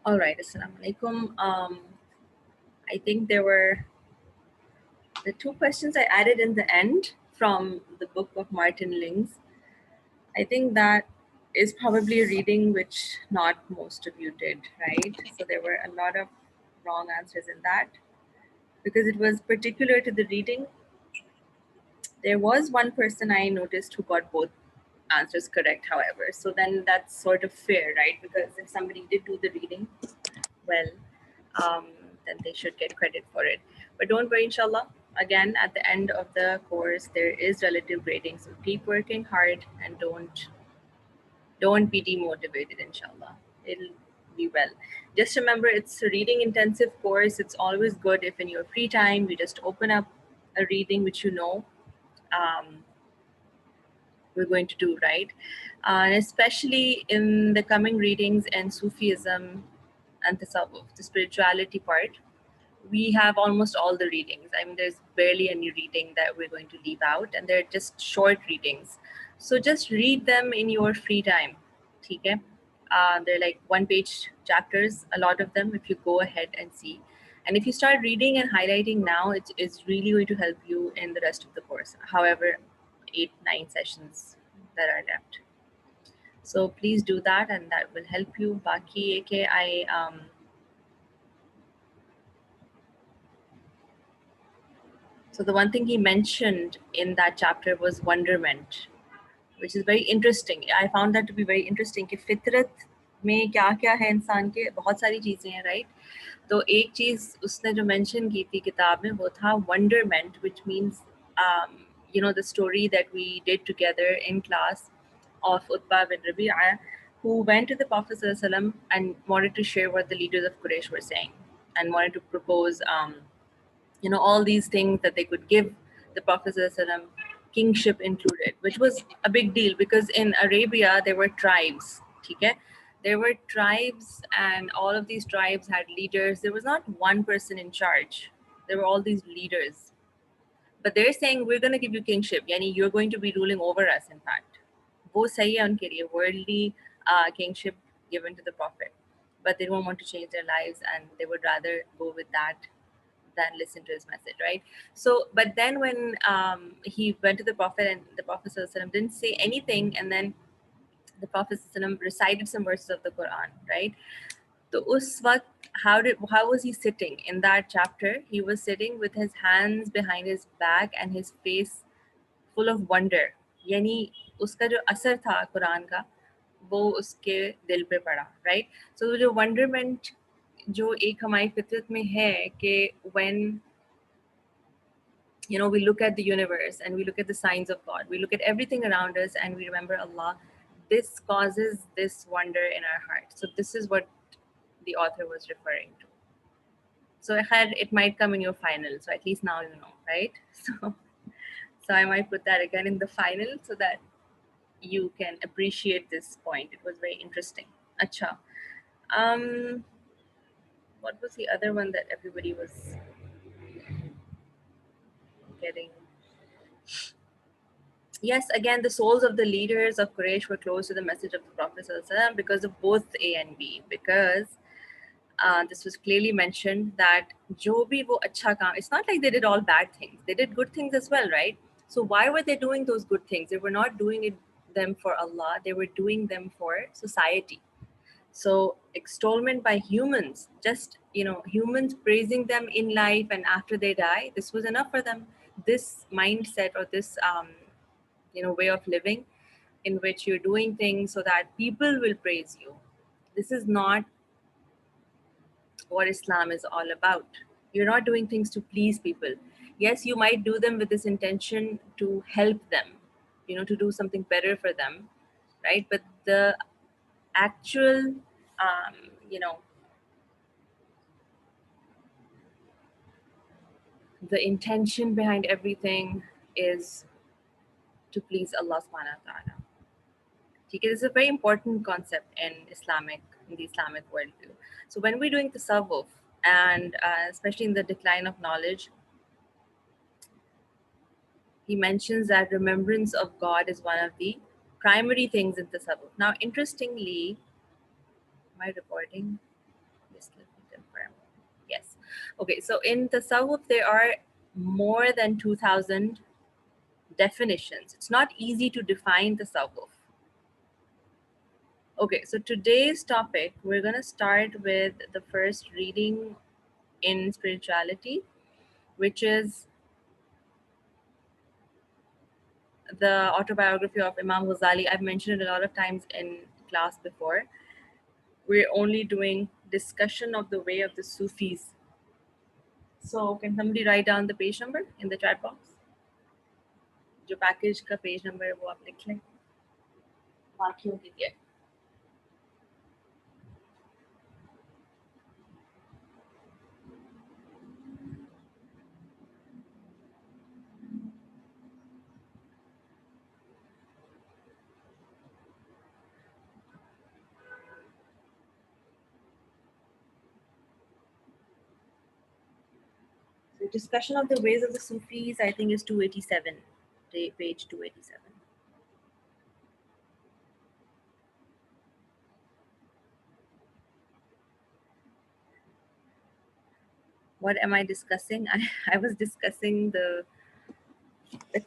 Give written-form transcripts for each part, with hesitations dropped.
All right, assalamu alaikum. I think there were the two questions I added in the end from the book of Martin Lings. I think that is probably a reading which not most of you did, right? So there were a lot of wrong answers in that because it was particular to the reading. There was one person I noticed who got both answers correct, however. So then that's sort of fair, right? Because if somebody did do the reading well, um, then they should get credit for it. But don't worry, inshallah. Again, at the end of the course, there is relative grading. So keep working hard and don't be demotivated, inshallah. It'll be well. Just remember, it's a reading intensive course. It's always good if in your free time you just open up a reading which you know um, we're going to do, right? And especially in the coming readings and Sufism and Tasawwuf, the spirituality part, we have almost all the readings. I mean, there's barely any reading that we're going to leave out, and they're just short readings. So just read them in your free time. Okay? They're like one-page chapters, a lot of them, if you go ahead and see. And if you start reading and highlighting now, it's really going to help you in the rest of the course. However, 8, 9 sessions that are left. So please do that, and that will help you. Baki, AKI, so the one thing he mentioned in that chapter was wonderment, which is very interesting. I found that to be very interesting कि फितरत में क्या क्या है इंसान के बहुत सारी चीज़ें हैं, right? तो एक चीज़ उसने जो mention की थी किताब में वो था wonderment, which means the story that we did together in class of Utbah bin Rabi'ah, who went to the Prophet ﷺ and wanted to share what the leaders of Quraysh were saying and wanted to propose all these things that they could give the Prophet ﷺ, kingship included, which was a big deal because in Arabia there were tribes. Okay? There were tribes, and all of these tribes had leaders. There was not one person in charge. There were all these leaders. But they're saying we're going to give you kingship. Yani you're going to be ruling over us, in fact. वो सही है उनके लिए, worldly kingship given to the Prophet. But they don't want to change their lives, and they would rather go with that than listen to his message, right? So, but then when he went to the Prophet and the Prophet ﷺ didn't say anything, and then the Prophet ﷺ recited some verses of the Quran, right? So, us waqt, how was he sitting in that chapter? He was sitting with his hands behind his back and his face full of wonder. यानी उसका जो असर था कुरान का वो उसके दिल पे पड़ा, right? So जो wonderment जो एक हमारी फितरत में है कि when we look at the universe and we look at the signs of God, we look at everything around us and we remember Allah, this causes this wonder in our heart. So this is what the author was referring to. So it might come in your final, so at least now you know, right? So I might put that again in the final so that you can appreciate this point. It was very interesting. Acha. What was the other one that everybody was getting? Yes, again, the souls of the leaders of Quraysh were close to the message of the Prophet ﷺ because of both A and B. Because this was clearly mentioned that jo bhi wo acha kaam, it's not like they did all bad things. They did good things as well, right? So why were they doing those good things? They were not doing them for Allah. They were doing them for society. So extolment by humans, just humans praising them in life and after they die, this was enough for them. This mindset or this way of living in which you're doing things so that people will praise you. This is not what Islam is all about. You're not doing things to please people. Yes, you might do them with this intention to help them, to do something better for them, right? But the actual, um, you know, the intention behind everything is to please Allah subhanahu wa ta'ala. Okay, this is a very important concept in the Islamic worldview. So when we're doing tasawwuf, and especially in the decline of knowledge, he mentions that remembrance of God is one of the primary things in tasawwuf. Now, interestingly, am I recording? Okay, so in Tasawwuf, there are more than 2,000 definitions. It's not easy to define Tasawwuf. Okay, so today's topic, we're going to start with the first reading in spirituality, which is the autobiography of Imam Ghazali. I've mentioned it a lot of times in class before. We're only doing discussion of the way of the Sufis. So can somebody write down the page number in the chat box? जो package का page number है वो आप लिख लें बाकियों के लिए. The discussion of the ways of the Sufis, I think, is 287, page 287. What am I discussing? I was discussing the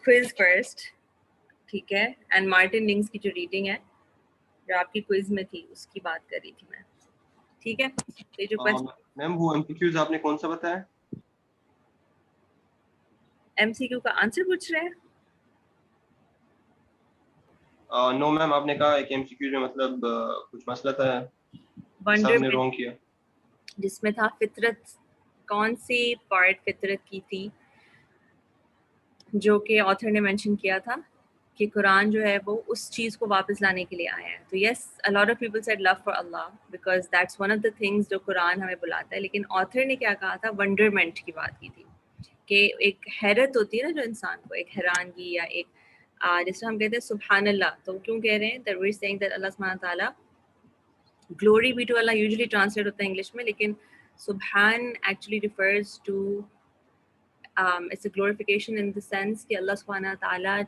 quiz first, ठीक है, and Martin Lings की जो reading है, जो आपकी quiz में थी, उसकी बात कर रही थी मैं, ठीक है? तो ये जो question, मैम वो MCQs आपने कौन सा बताया? MCQ का आंसर पूछ रहे हैं? नो मैम, आपने कहा एक MCQ में मतलब कुछ मसला था, सबने रॉन्ग किया, जिसमें था फितरत, कौन सी पार्ट फितरत की थी, जो कि ऑथर ने मेंशन किया था कि कुरान जो है वो उस चीज़ को वापस लाने के लिए आया है. तो yes, a lot of people said love for Allah because that's one of the things जो कुरान हमें बुलाता है. लेकिन ऑथर ने क्या कहा था, वंडरमेंट की बात की थी कि एक हैरत होती है ना जो इंसान को, एक हैरानगी या एक जैसे हम कहते हैं सुभान अल्लाह, तो क्यों कह रहे हैं that we are saying that अल्लाह सुब्हान ताला, ग्लोरी बी टू अल्लाह यूजुअली ट्रांसलेट होता है इंग्लिश में, लेकिन सुभान actually refers to it's a glorification in the sense कि अल्लाह सुब्हाना ताला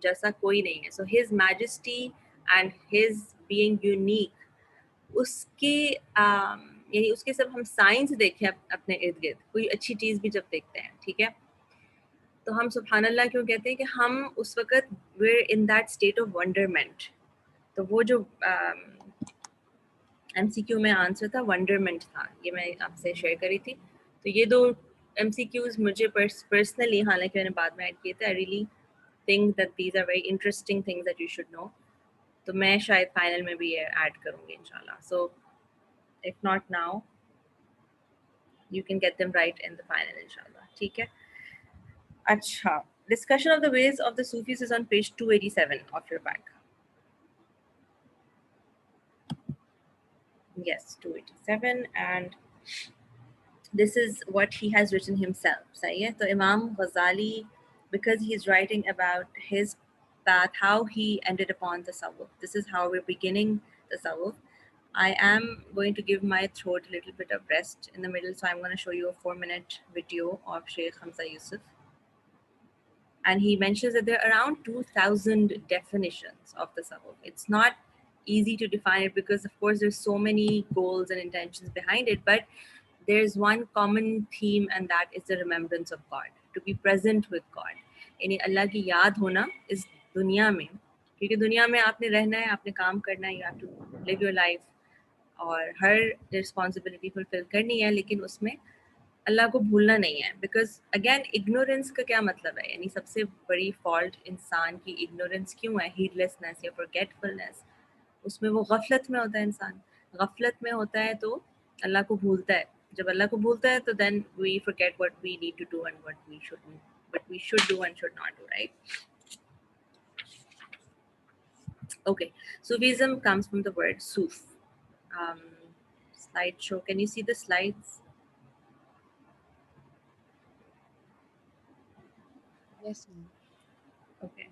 जैसा कोई नहीं है. So his majesty and his being unique, उसके यानी उसके सब हम साइंस देखें अपने इर्द गिर्द, कोई अच्छी चीज़ भी जब देखते हैं, ठीक है, तो हम सुब्हान अल्लाह क्यों कहते हैं कि हम उस वक़्त we're in that state of wonderment. तो वो जो MCQ में आंसर था वंडरमेंट था, ये मैं आपसे शेयर करी थी. तो ये दो MCQs मुझे पर्सनली, हालांकि मैंने बाद में ऐड किए थे, I really think that these are very interesting things that you should know. तो मैं शायद फाइनल में भी ये ऐड करूँगी इंशाल्लाह. So if not now you can get them right in the final इंशाल्लाह, ठीक है. अच्छा, discussion of the ways of the Sufis is on page 287 of your back. Yes, 287, and this is what he has written himself. सही है. तो Imam Ghazali, because he's writing about his path, how he ended upon tasawwuf. This is how we're beginning tasawwuf. I am going to give my throat a little bit of rest in the middle, so I'm going to show you a 4-minute video of Sheikh Hamza Yusuf. And he mentions that there are around 2,000 definitions of tasawwuf. It's not easy to define it because, of course, there's so many goals and intentions behind it, but there's one common theme, and that is the remembrance of God, to be present with God. यानी अल्लाह की याद होना इस दुनिया में, क्योंकि दुनिया में आपने रहना है, आपने काम करना है, you have to live your life, और हर रिस्पॉन्सिबिलिटी फुलफिल करनी है, लेकिन उसमें अल्लाह को भूलना नहीं है. बिकॉज अगेन इग्नोरेंस का क्या मतलब है, यानी सबसे बड़ी फॉल्ट इंसान की इग्नोरेंस क्यों है, हीडलेसनेस या फॉरगेटफुलनेस. उसमें वो गफलत में होता है इंसान, गफलत में होता है तो अल्लाह को भूलता है. जब अल्लाह को भूलता है तो then we forget what we need to do and what we should do and should not do, right? Okay, Sufism comes from the word suf. Slideshow, can you see the slides? Yes, ma'am. Okay.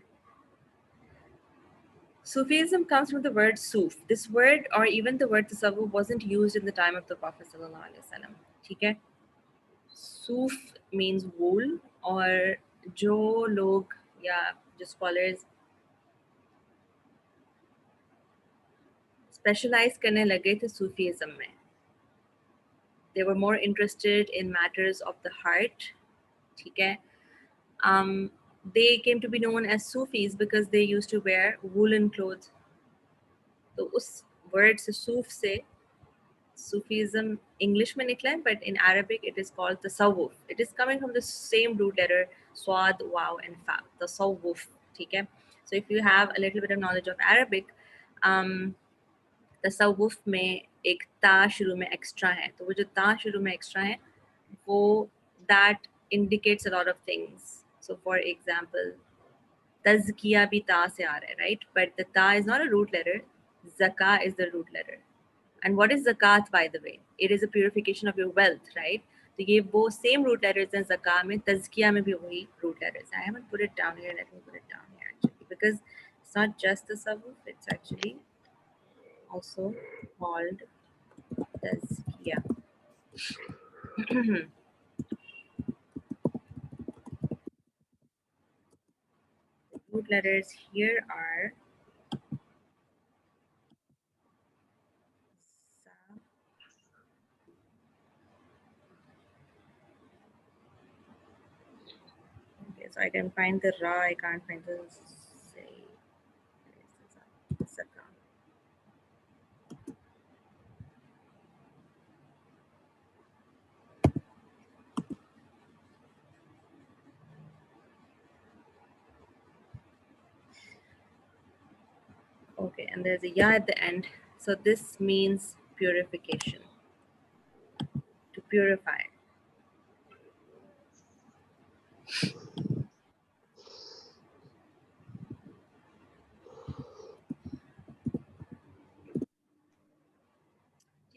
Sufism comes from the word suf. This word, or even the word tasawwuf, wasn't used in the time of the Prophet sallallahu alaihi wasallam. ठीक है? Suf means wool, और जो लोग या जो scholars specialize करने लगे थे सूफीज़म में, They were more interested in matters of the heart. Okay. They came to be known as Sufis because they used to wear woolen clothes. तो उस word से सूफ से Sufism English में निकला है, but in Arabic it is called tasawwuf. It is coming from the same root letter swad, waw and fa. Tasawwuf. ठीक है. So if you have a little bit of knowledge of Arabic, tasawwuf में एक ता शुरू में extra है. तो वो जो ता शुरू में extra है, वो that indicates a lot of things. So for example, tazkiya bhi ta se aa raha hai, right? But the ta is not a root letter. Zaka is the root letter. And what is zakat, by the way? It is a purification of your wealth, right? So ये वो same root letters as zakat में, tazkiya में भी वही root letters. I haven't put it down here. Let me put it down here actually, because it's not just the tasawwuf. It's actually also called tazkiya. Root letters here are okay, so I can find the ra, I can't find the say. Okay, and there's a ya at the end. So this means purification. To purify.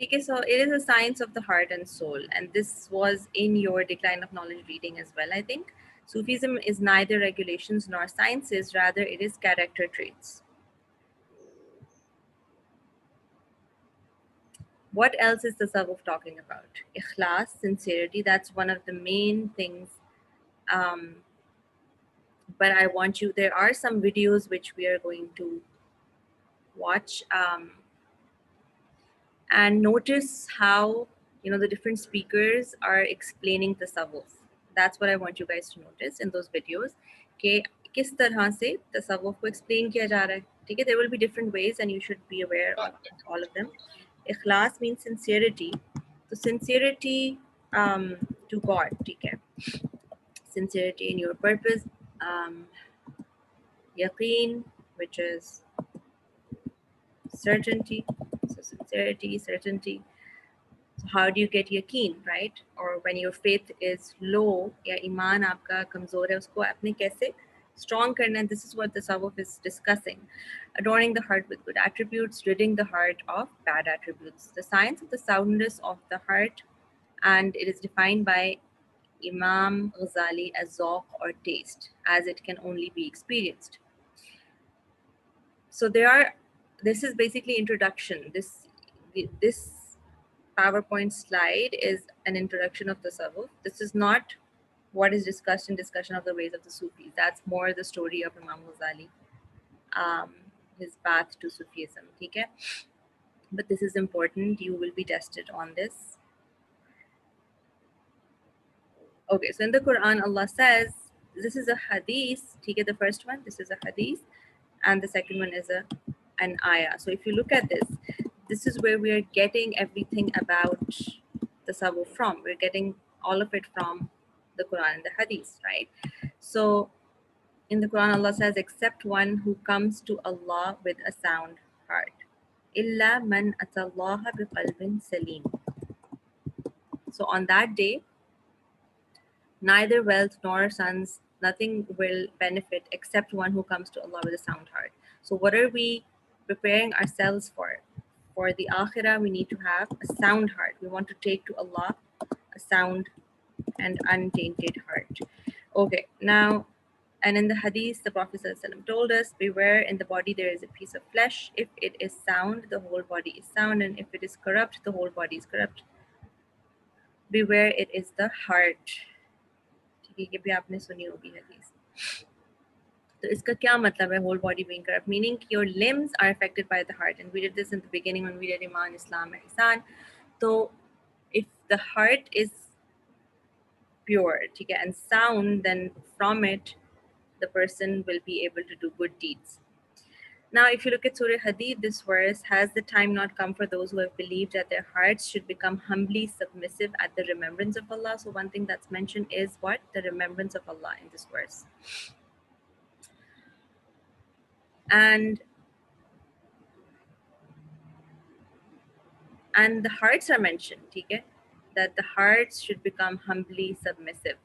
Okay, so it is a science of the heart and soul, and this was in your Decline of Knowledge reading as well, I think. Sufism is neither regulations nor sciences, rather it is character traits. What else is the Tasawwuf talking about? Ikhlas, sincerity, that's one of the main things. But I want you, there are some videos which we are going to watch and notice how, you know, the different speakers are explaining tasawwuf. That's what I want you guys to notice in those videos. कि किस तरह से tasawwuf को explain किया जा रहा है. ठीक है, there will be different ways and you should be aware of all of them. Ikhlas means sincerity. So sincerity to God. ठीक है. Sincerity in your purpose. Yaqeen, which is certainty. So sincerity, certainty. So how do you get yaqeen, right? Or when your faith is low, या ईमान आपका कमजोर है, उसको आपने कैसे strong करना है? This is what the tasawwuf is discussing. Adorning the heart with good attributes, ridding the heart of bad attributes. The science of the soundness of the heart, and it is defined by Imam Ghazali as zawq or taste, as it can only be experienced. So this is basically introduction. This PowerPoint slide is an introduction of the tasawwuf. This is not what is discussed in discussion of the ways of the Sufis. That's more the story of Imam Ghazali, his path to Sufism. Okay? But this is important. You will be tested on this. Okay, so in the Quran, Allah says, this is a hadith. Okay, the first one, this is a hadith. And the second one is an ayah. So if you look at this is where we are getting everything about the tasawwuf from. We're getting all of it from the Quran and the hadith, right? So in the Quran, Allah says, except one who comes to Allah with a sound heart. Illa man atallaha biqalbin salim. So on that day, neither wealth nor sons, nothing will benefit except one who comes to Allah with a sound heart. So what are we preparing ourselves for? For the akhirah, we need to have a sound heart. We want to take to Allah a sound and untainted heart. Okay, now, and in the hadith, the Prophet ﷺ told us, beware, in the body there is a piece of flesh. If it is sound, the whole body is sound. And if it is corrupt, the whole body is corrupt. Beware, it is the heart. ठीक है, ये भी आपने सुनी होगी हदीस. तो इसका क्या मतलब है, whole body being corrupt? Meaning your limbs are affected by the heart. And we did this in the beginning when we did Iman, Islam, and Ihsan. So if the heart is pure, okay, and sound, then from it the person will be able to do good deeds. Now, if you look at Surah Hadid, this verse, has the time not come for those who have believed that their hearts should become humbly submissive at the remembrance of Allah? So one thing that's mentioned is what? The remembrance of Allah in this verse. And the hearts are mentioned, okay? That the hearts should become humbly submissive.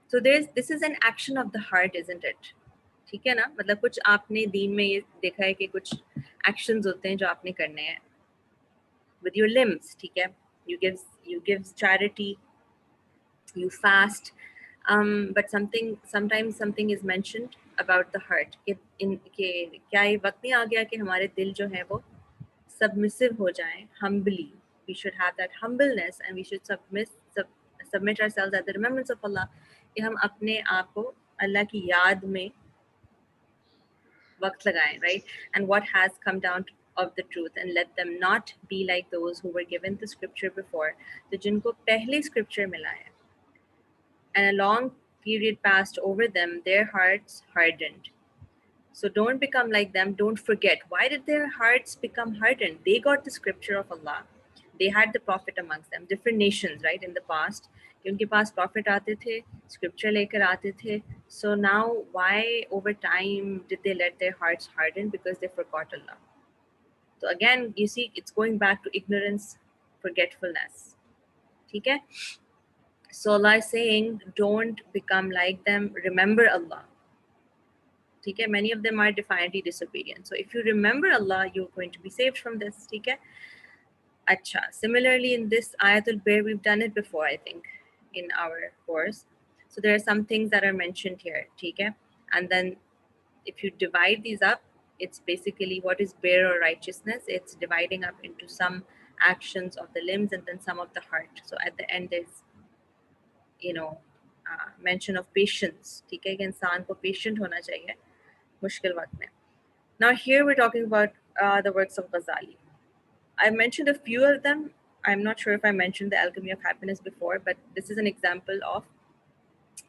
So this is an action of the heart, isn't it? ठीक है ना, मतलब कुछ आपने दीन में ये देखा है कि कुछ actions होते हैं जो आपने करने हैं with your limbs, ठीक है? You give charity, you fast, but sometimes something is mentioned about the heart. कि क्या ये वक्त नहीं आ गया कि हमारे दिल जो है वो submissive हो जाएं, humbly. We should have that humbleness and we should submit ourselves at the remembrance of Allah. कि हम अपने आप को अल्लाह की याद में वक्त लगाएं, right? And what has come down of the truth, and let them not be like those who were given the scripture before. तो जिनको पहले scripture मिला है, and a long period passed over them, their hearts hardened. So don't become like them. Don't forget. Why did their hearts become hardened? They got the scripture of Allah. They had the prophet amongst them. Different nations, right, in the past. कि उनके पास prophet आते थे, scripture लेकर आते थे. So now, why over time did they let their hearts harden? Because they forgot Allah. So again, you see, it's going back to ignorance, forgetfulness. Okay? So Allah is saying, don't become like them. Remember Allah. Okay? Many of them are defiantly disobedient. So if you remember Allah, you're going to be saved from this. Okay? Acha. Similarly, in this Ayatul Bir, we've done it before, I think, in our course. So there are some things that are mentioned here. Okay? And then if you divide these up, it's basically what is bir or righteousness. It's dividing up into some actions of the limbs and then some of the heart. So at the end, there's, mention of patience. ठीक है कि इंसान को patient होना चाहिए मुश्किल वक्त में. Now here we're talking about the works of Ghazali. I mentioned a few of them. I'm not sure if I mentioned The Alchemy of Happiness before, but this is an example of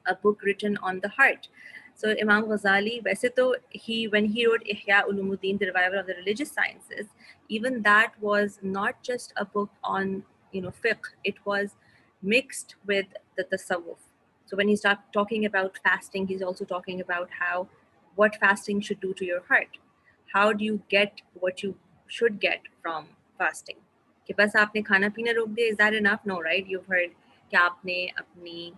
a book written on the heart. So Imam Ghazali, when he wrote Ihya Ulumuddin, the revival of the religious sciences, even that was not just a book on fiqh. It was mixed with the tasawwuf. So when he started talking about fasting, he's also talking about what fasting should do to your heart. How do you get what you should get from fasting? कि बस आपने खाना पीना रोक दिया, is that enough? No, right? You've heard कि आपने अपनी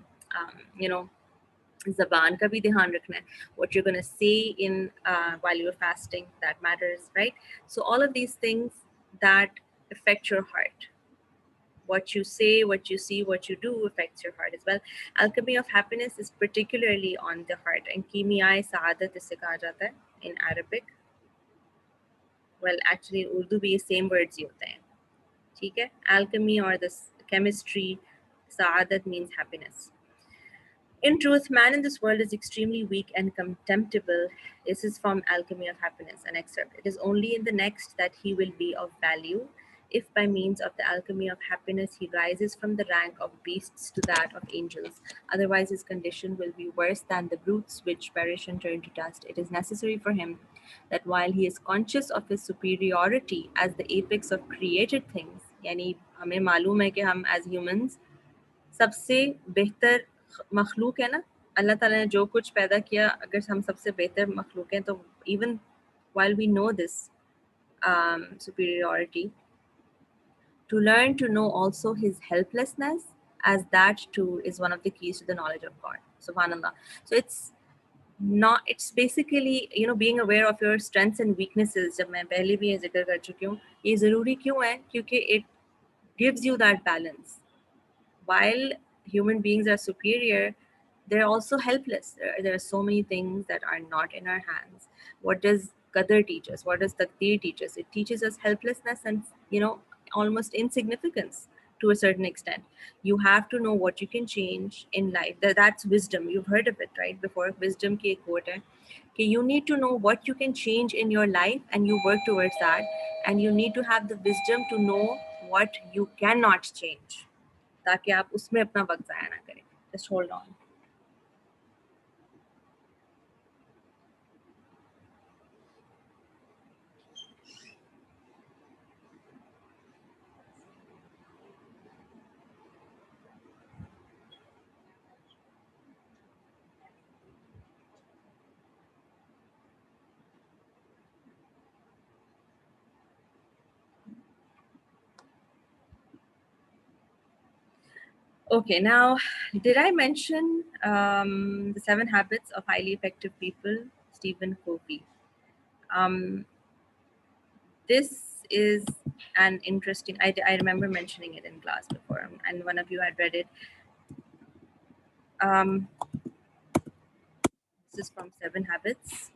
ज़बान का भी ध्यान रखना है. What you're going to say in while you're fasting, that matters, right? So all of these things that affect your heart. What you say, what you see, what you do affects your heart as well. Alchemy of Happiness is particularly on the heart. And Kimia-e Saadat इसे कहा जाता है in Arabic. Well, actually, in Urdu भी same words ही होते हैं. ठीक है? Alchemy or the chemistry, Saadat means happiness. In truth, man in this world is extremely weak and contemptible. This is from Alchemy of Happiness, an excerpt. It is only in the next that he will be of value, if by means of the alchemy of happiness he rises from the rank of beasts to that of angels. Otherwise his condition will be worse than the brutes which perish and turn to dust. It is necessary for him that while he is conscious of his superiority as the apex of created things, यानी हमें मालूम है कि हम as humans सबसे बेहतर मखलूक है ना, अल्लाह ताला ने जो कुछ पैदा किया, अगर हम सबसे बेहतर मखलूक हैं, तो even while we know this superiority, to learn to know also his helplessness, as that too is one of the keys to the knowledge of God. Subhanallah. So it's basically being aware of your strengths and weaknesses. जब मैं पहले भी ये जिक्र कर चुकी हूँ, ये ज़रूरी क्यों है? क्योंकि it gives you that balance. While human beings are superior, they're also helpless. There are so many things that are not in our hands. What does Qadr teach us? What does Taqdeer teach us? It teaches us helplessness and almost insignificance to a certain extent. You have to know what you can change in life. That's wisdom. You've heard of it, right? Before, wisdom ki ek quote hai कि you need to know what you can change in your life and you work towards that, and you need to have the wisdom to know what you cannot change, ताकि आप उसमें अपना वक्त ज़ाया ना करें. Just hold on. Okay, now, did I mention the 7 Habits of Highly Effective People, Stephen Covey? This is an interesting, I remember mentioning it in class before, and one of you had read it. This is from 7 Habits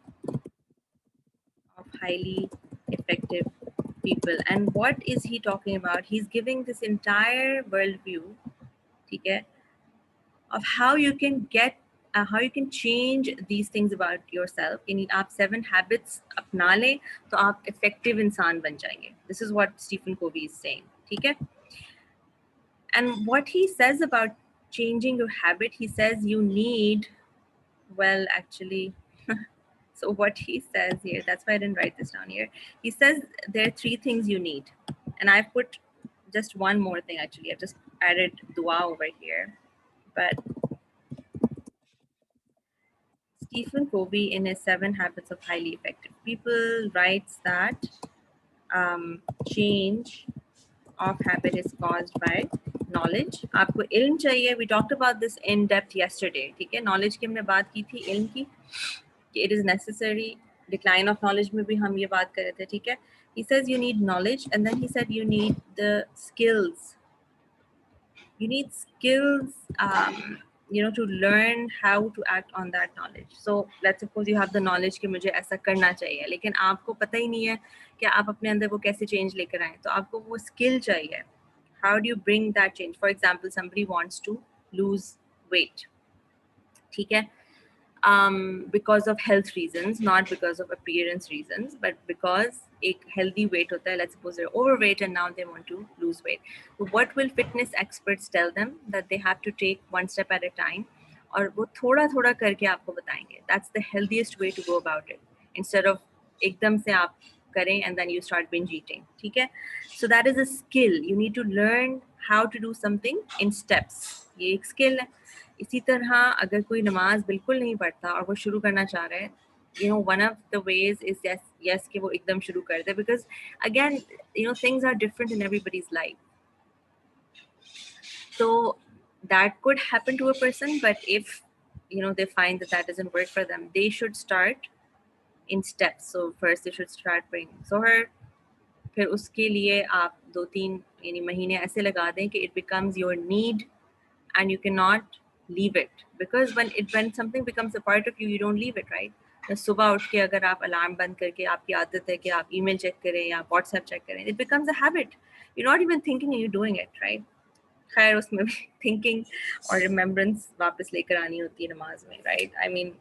of Highly Effective People. And what is he talking about? He's giving this entire worldview, okay, of how you can how you can change these things about yourself. यानी आप 7 habits अपना लें तो आप effective इंसान बन जाएंगे. This is what Stephen Covey is saying. ठीक है? And what he says about changing your habit, he says you need, well, actually, so what he says here, that's why I didn't write this down here. He says there are 3 things you need. And I've put just one more thing, actually. I've just added dua over here. But Stephen Covey, in his 7 Habits of Highly Effective People, writes that change of habit is caused by knowledge. आपको इल्म चाहिए. We talked about this in depth yesterday. ठीक है? Knowledge की हमने बात की थी, इल्म की, कि it is necessary. Decline of knowledge में भी हम ये बात कर रहे थे. ठीक है? He says you need knowledge, and then he said you need the skills. You need skills, to learn how to act on that knowledge. So let's suppose you have the knowledge कि मुझे ऐसा करना चाहिए, लेकिन आपको पता ही नहीं है कि आप अपने अंदर वो कैसे change लेकर आएं. तो आपको वो skill चाहिए. How do you bring that change? For example, somebody wants to lose weight. ठीक है? Because of health reasons, not because of appearance reasons, but because a healthy weight hota hai. Let's suppose they're overweight and now they want to lose weight. So what will fitness experts tell them? That they have to take one step at a time, और वो थोड़ा थोड़ा करके आपको बताएंगे. That's the healthiest way to go about it. Instead of एकदम से आप करें and then you start binge eating. ठीक है? So that is a skill. You need to learn how to do something in steps. ये एक skill है. इसी तरह अगर कोई नमाज बिल्कुल नहीं पढ़ता और वो शुरू करना चाह रहा है, one of the ways is yes कि वो एकदम शुरू कर दे, because again, things are different in everybody's life. So that could happen to a person, but if they find that doesn't work for them, they should start in steps. So first they should start praying Zohar, फिर उसके लिए आप 2-3 महीने ऐसे लगा दें कि it becomes your need and you cannot leave it, because when something becomes a part of you, you don't leave it, right? सुबह उठ के अगर आप अलार्म बंद करके आपकी आदत है कि आप ईमेल चेक करें या व्हाट्सएप चेक करें, it becomes a habit. You're not even thinking and you're doing it, right? खैर उसमें भी thinking और remembrance वापस लेकर आनी होती है नमाज में, right? I mean,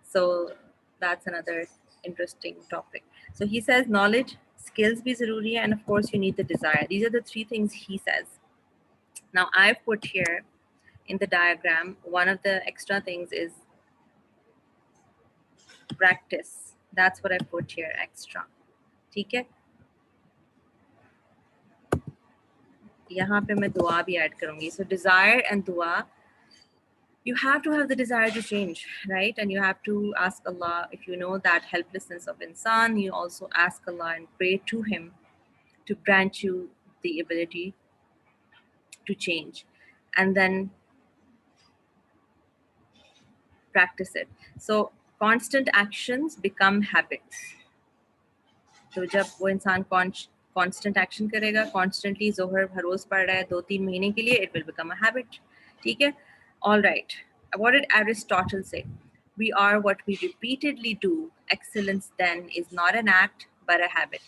so that's another interesting topic. So he says knowledge, skills भी ज़रूरी है, and of course you need the desire. These are the 3 things he says. Now I've put here in the diagram, one of the extra things is practice. That's what I put here, extra. ठीक है? यहाँ पे मैं दुआ भी add करूँगी. So desire and dua, you have to have the desire to change, right? And you have to ask Allah. If you know that helplessness of insan, you also ask Allah and pray to him to grant you the ability to change. And then practice it. So constant actions become habits. तो जब वो इंसान constant action करेगा, constantly जोहर हर रोज पढ़ रहा है 2-3 महीने के लिए, it will become a habit. ठीक है? All right. What did Aristotle say? We are what we repeatedly do. Excellence then is not an act but a habit.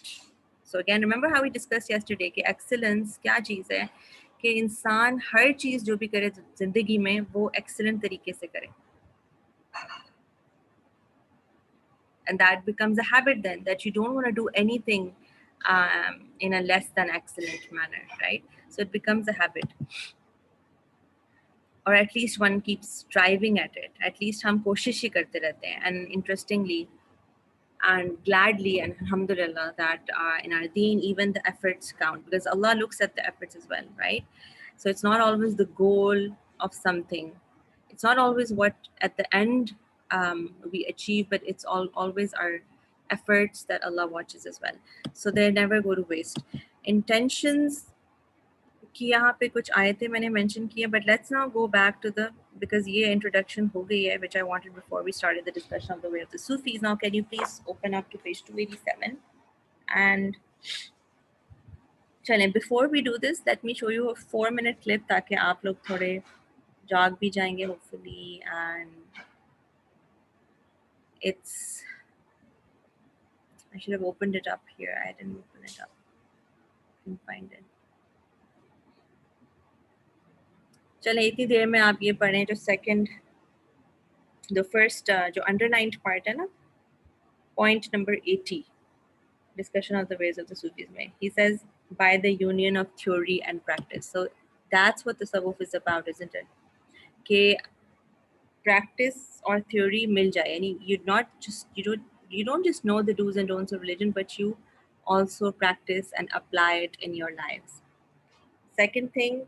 So again, remember how we discussed yesterday कि excellence क्या चीज़ है कि इंसान हर चीज़ जो भी करे जिंदगी में वो excellent तरीके से करे. And that becomes a habit then, that you don't want to do anything in a less than excellent manner, right? So it becomes a habit, or at least one keeps striving at it. At least हम कोशिश ही करते रहते हैं. And interestingly and gladly and alhamdulillah that in our deen even the efforts count, because Allah looks at the efforts as well, right? So it's not always the goal of something. It's not always what at the end we achieve, but it's always our efforts that Allah watches as well. So they never go to waste. Intentions कि यहाँ पे कुछ आयतें मैंने mention किए, but let's now go back to the, because ये introduction हो गई है, which I wanted before we started the discussion of the way of the Sufis. Now can you please open up to page 287, and चलें, before we do this let me show you a 4-minute clip ताकि आप लोग थोड़े जाग भी जाएंगे hopefully, and it's, I should have opened it up here. I didn't open it up. Couldn't find it. चलें, इतनी देर में आप ये पढ़ें जो second, the first जो underlined part है ना, point number 80, discussion of the ways of the Sufis में. He says by the union of theory and practice. So that's what the tasawwuf is about, isn't it? कि practice or theory मिल जाए, यानी you don't just know the do's and don'ts of religion, but you also practice and apply it in your lives. Second thing,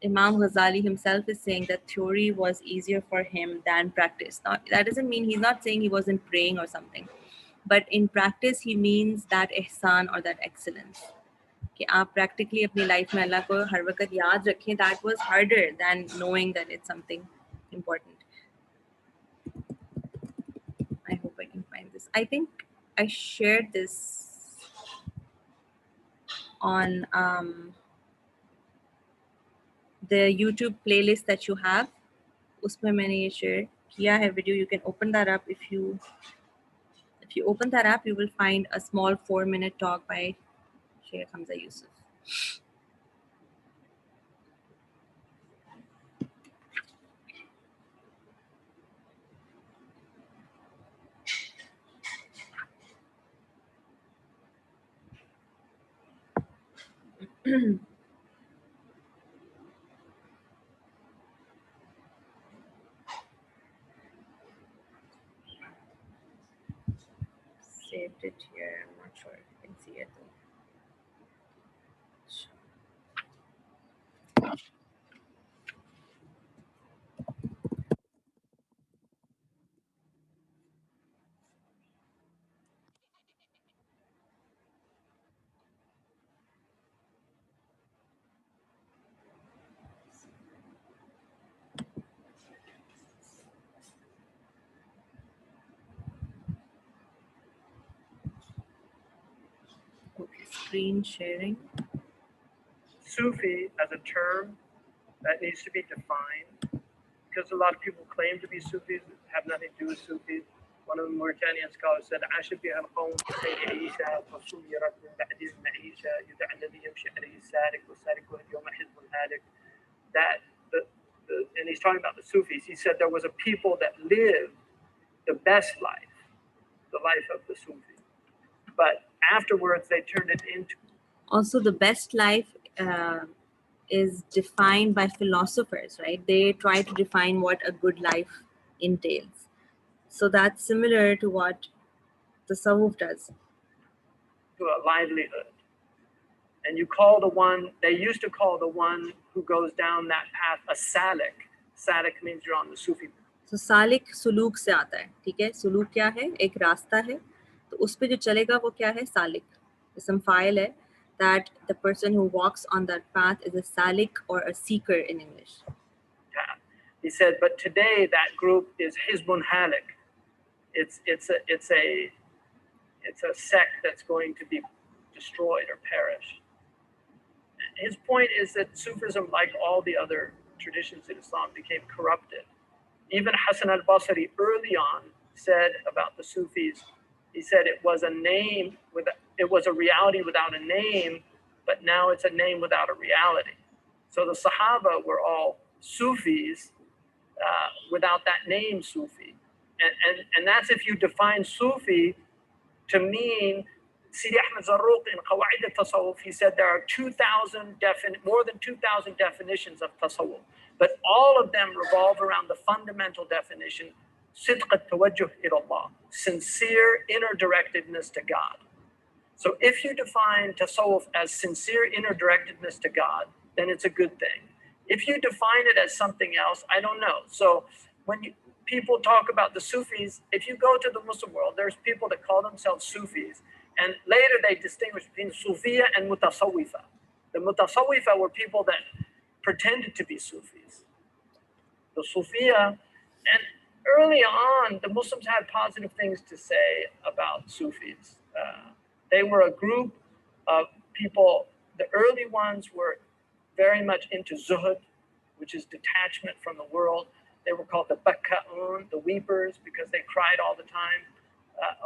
Imam Ghazali himself is saying that theory was easier for him than practice. Now, that doesn't mean, he's not saying he wasn't praying or something, but in practice he means that ihsan or that excellence. कि आप practically अपनी life में अल्लाह को हर वक्त याद रखें, that was harder than knowing that it's something important. I hope I can find this. I think I shared this on the YouTube playlist that you have. उसमें मैंने ये share किया है video. You can open that up. If you open that up, you will find a small 4-minute talk by Sheikh Hamza Yusuf. Saved it here. I'm not sure if you can see it though. Okay, screen sharing. Sufi as a term that needs to be defined, because a lot of people claim to be Sufis, have nothing to do with Sufis. One of the Mauritanian scholars said, that and he's talking about the Sufis. He said there was a people that lived the best life, the life of the Sufi. But afterwards, they turned it into. Also, the best life is defined by philosophers, right? They try to define what a good life entails. So that's similar to what the Tasawwuf does. To a livelihood. And you call the one, they used to call the one who goes down that path a salik. Salik means you're on the Sufi path. So salik suluk से आता है, ठीक है? Suluk क्या है? एक रास्ता है, तो उस पे जो चलेगा वो क्या है? Salik. Ism fa'il है, that the person who walks on that path is a salik or a seeker in English. Yeah. He said, but today that group is Hizbun Halik. It's a sect that's going to be destroyed or perish. His point is that Sufism, like all the other traditions in Islam, became corrupted. Even Hassan al-Basri early on said about the Sufis, he said it was a name, it was a reality without a name, but now it's a name without a reality. So the Sahaba were all Sufis without that name Sufi. And that's if you define Sufi to mean Sidi Ahmed Zarruq in Qawaid al-Tasawwuf, he said there are more than 2,000 definitions of tasawwuf, but all of them revolve around the fundamental definition, sidq al-tawajjuh ila Allah, sincere inner directedness to God. So if you define tasawwuf as sincere inner directedness to God, then it's a good thing. If you define it as something else, I don't know. So when people talk about the Sufis, if you go to the Muslim world, there's people that call themselves Sufis, and later they distinguish between Sufiya and Mutasawwifa. The Mutasawwifa were people that pretended to be Sufis. The Sufiya, and early on, the Muslims had positive things to say about Sufis. They were a group of people, the early ones were very much into zuhud, which is detachment from the world. They were called the bakka'un, the weepers, because they cried all the time.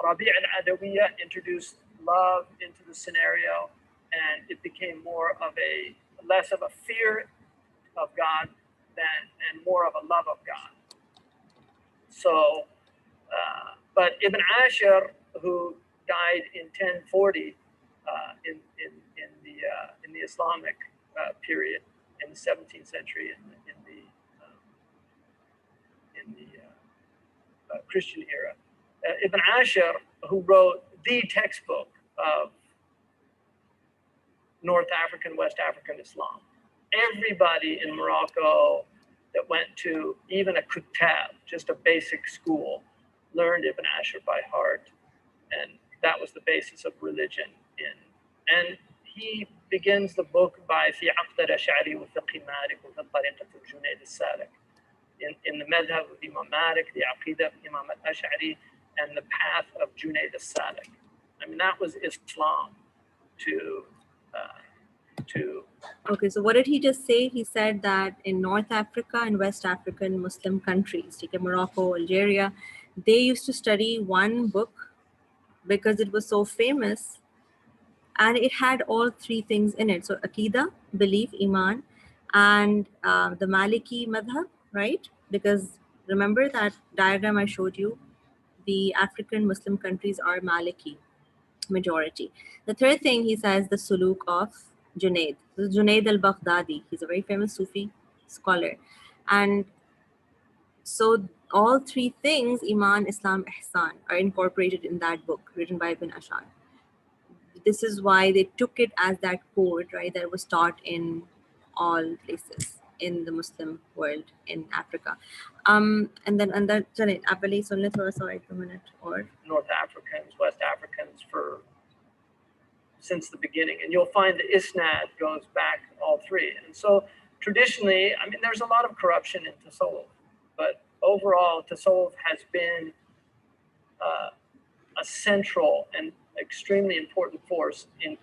Rabi' al-Adawiyya introduced love into the scenario, and it became less of a fear of God and more of a love of God. So, but Ibn Ashir, who died in 1040 in the Islamic period, in the 17th century, in the Christian era. Ibn Ashir, who wrote the textbook of North African, West African Islam. Everybody in Morocco that went to even a kutab, just a basic school, learned Ibn Ashir by heart. And that was the basis of religion. And he begins the book by في عقد الأشعري وفقه مالك وفي طريقة الجنيد السالك. In the madhab of Imam Malik, the aqidah of Imam al-Ash'ari, and the path of Junayd al-Salik. I mean, that was Islam to. Okay, so what did he just say? He said that in North Africa and West African Muslim countries, like Morocco, Algeria, they used to study one book because it was so famous, and it had all three things in it. So Aqidah, belief, Iman, and the Maliki madhab, right? Because remember that diagram I showed you, the African Muslim countries are Maliki majority. The third thing he says, the suluk of Junayd. This is Junayd al-Baghdadi. He's a very famous Sufi scholar. And so all three things, Iman, Islam, Ihsan, are incorporated in that book written by Ibn Ashar. This is why they took it as that code, right, that was taught in all places in the Muslim world in Africa. And then Janet, Apali, sunne thoda sa ek minute or North Africans, West Africans since the beginning. And you'll find the Isnad goes back all three. And so traditionally, I mean, there's a lot of corruption in Tasawwuf, but overall, Tasawwuf has been a central and extremely important force in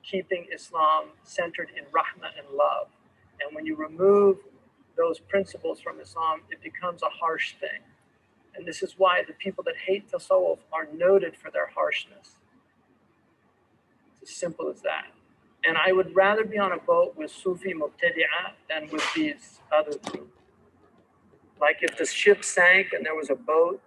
keeping Islam centered in rahmah and love. And when you remove those principles from Islam, it becomes a harsh thing. And this is why the people that hate Tasawwuf are noted for their harshness. It's as simple as that. And I would rather be on a boat with Sufi Mubtadi'ah than with these other groups. Like if the ship sank and there was a boat,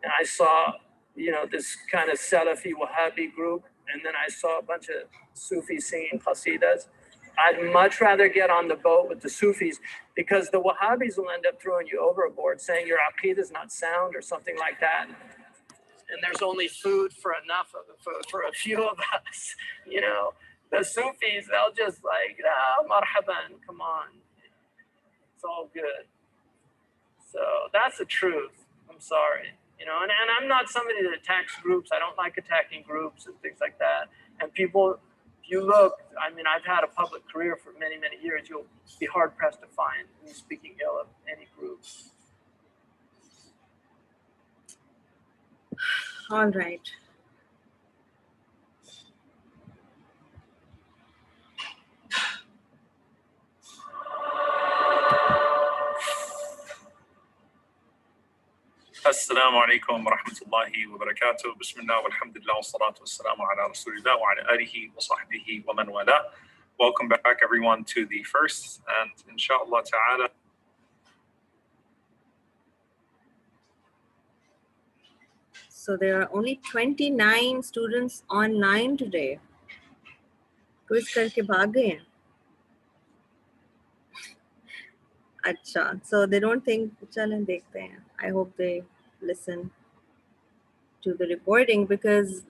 and I saw, this kind of Salafi Wahhabi group, and then I saw a bunch of Sufis singing qasidas, I'd much rather get on the boat with the Sufis, because the Wahhabis will end up throwing you overboard, saying your aqidah is not sound or something like that. And there's only food for a few of us, The Sufis, they'll just marhaban, come on. It's all good. So that's the truth. I'm sorry. And I'm not somebody that attacks groups. I don't like attacking groups and things like that. And people, if you look, I mean, I've had a public career for many, many years. You'll be hard pressed to find me speaking ill of any group. all right. السلام عليكم ورحمة الله وبركاته. بسم الله والحمد لله والصلاة والسلام على رسول الله وعلى آله وصحبه ومن والاه. Welcome back everyone to the first, and inshallah ta'ala So there are only 29 students online today. Quiz करके भाग गए हैं. अच्छा, so they don't think चलें देखते हैं. I hope they listen to the recording because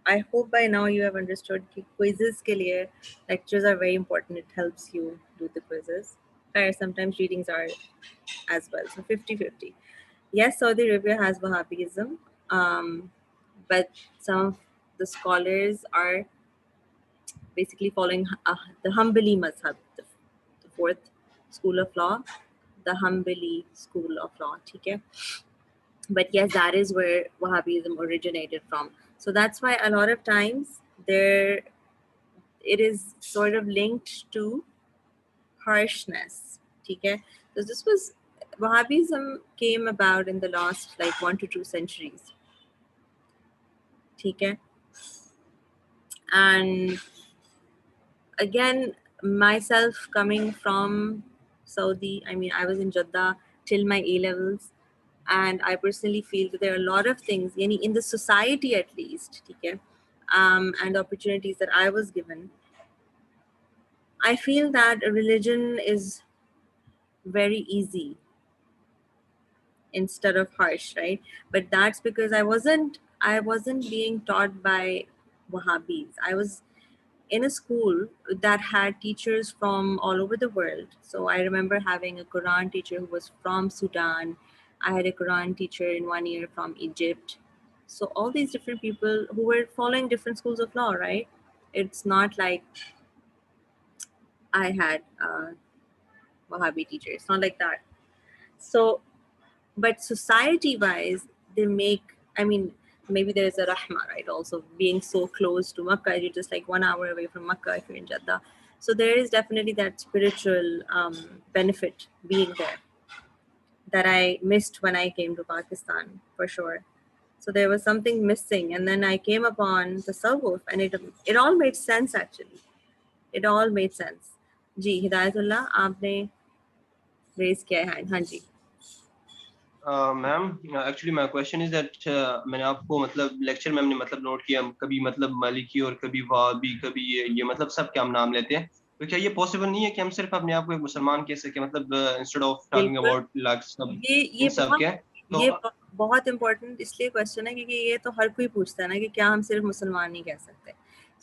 I hope by now you have understood कि quizzes के लिए lectures are very important. It helps you do the quizzes. Sometimes readings are as well. So 50-50. Yes, Saudi Arabia has Wahhabism, but some of the scholars are basically following the Hanbali mazhab, the fourth school of law, the Hanbali school of law. Okay? But yes, that is where Wahhabism originated from. So that's why a lot of times it is sort of linked to harshness. Okay? So this was Wahhabism came about in the last like 1 to 2 centuries. Okay? And again, myself coming from Saudi, I mean, I was in Jeddah till my A levels, and I personally feel that there are a lot of things, in the society at least, okay, and opportunities that I was given. I feel that religion is very easy instead of harsh, right? But that's because I wasn't being taught by Wahhabis. I was in a school that had teachers from all over the world. So I remember having a Quran teacher who was from Sudan. I had a Quran teacher in 1 year from Egypt. So all these different people who were following different schools of law, right? It's not like I had Wahhabi teachers. It's not like that. So, but society-wise, they make, I mean, maybe there's a rahma, right? Also being so close to Makkah, you're just like 1 hour away from Makkah if you're in Jeddah. So there is definitely that spiritual benefit being there that I missed when I came to Pakistan, for sure. So there was something missing. And then I came upon the tasawwuf and it all made sense actually. It all made sense. जी हिदायतुल्लाह आपने raise किया है हाँ जी ma'am actually my question is that मैंने आपको मतलब lecture में हमने मतलब नोट किया कभी मतलब मालिकी और कभी वहाबी कभी ये मतलब सब क्या हम नाम लेते हैं तो क्या ये पॉसिबल नहीं है कि हम सिर्फ अपने आप को एक मुसलमान कह सके मतलब instead of talking about like सब ये सब के ये बहुत इंपॉर्टेंट इसलिए क्वेश्चन है क्योंकि ये तो हर कोई पूछता है ना कि क्या हम सिर्फ मुसलमान नहीं कह सकते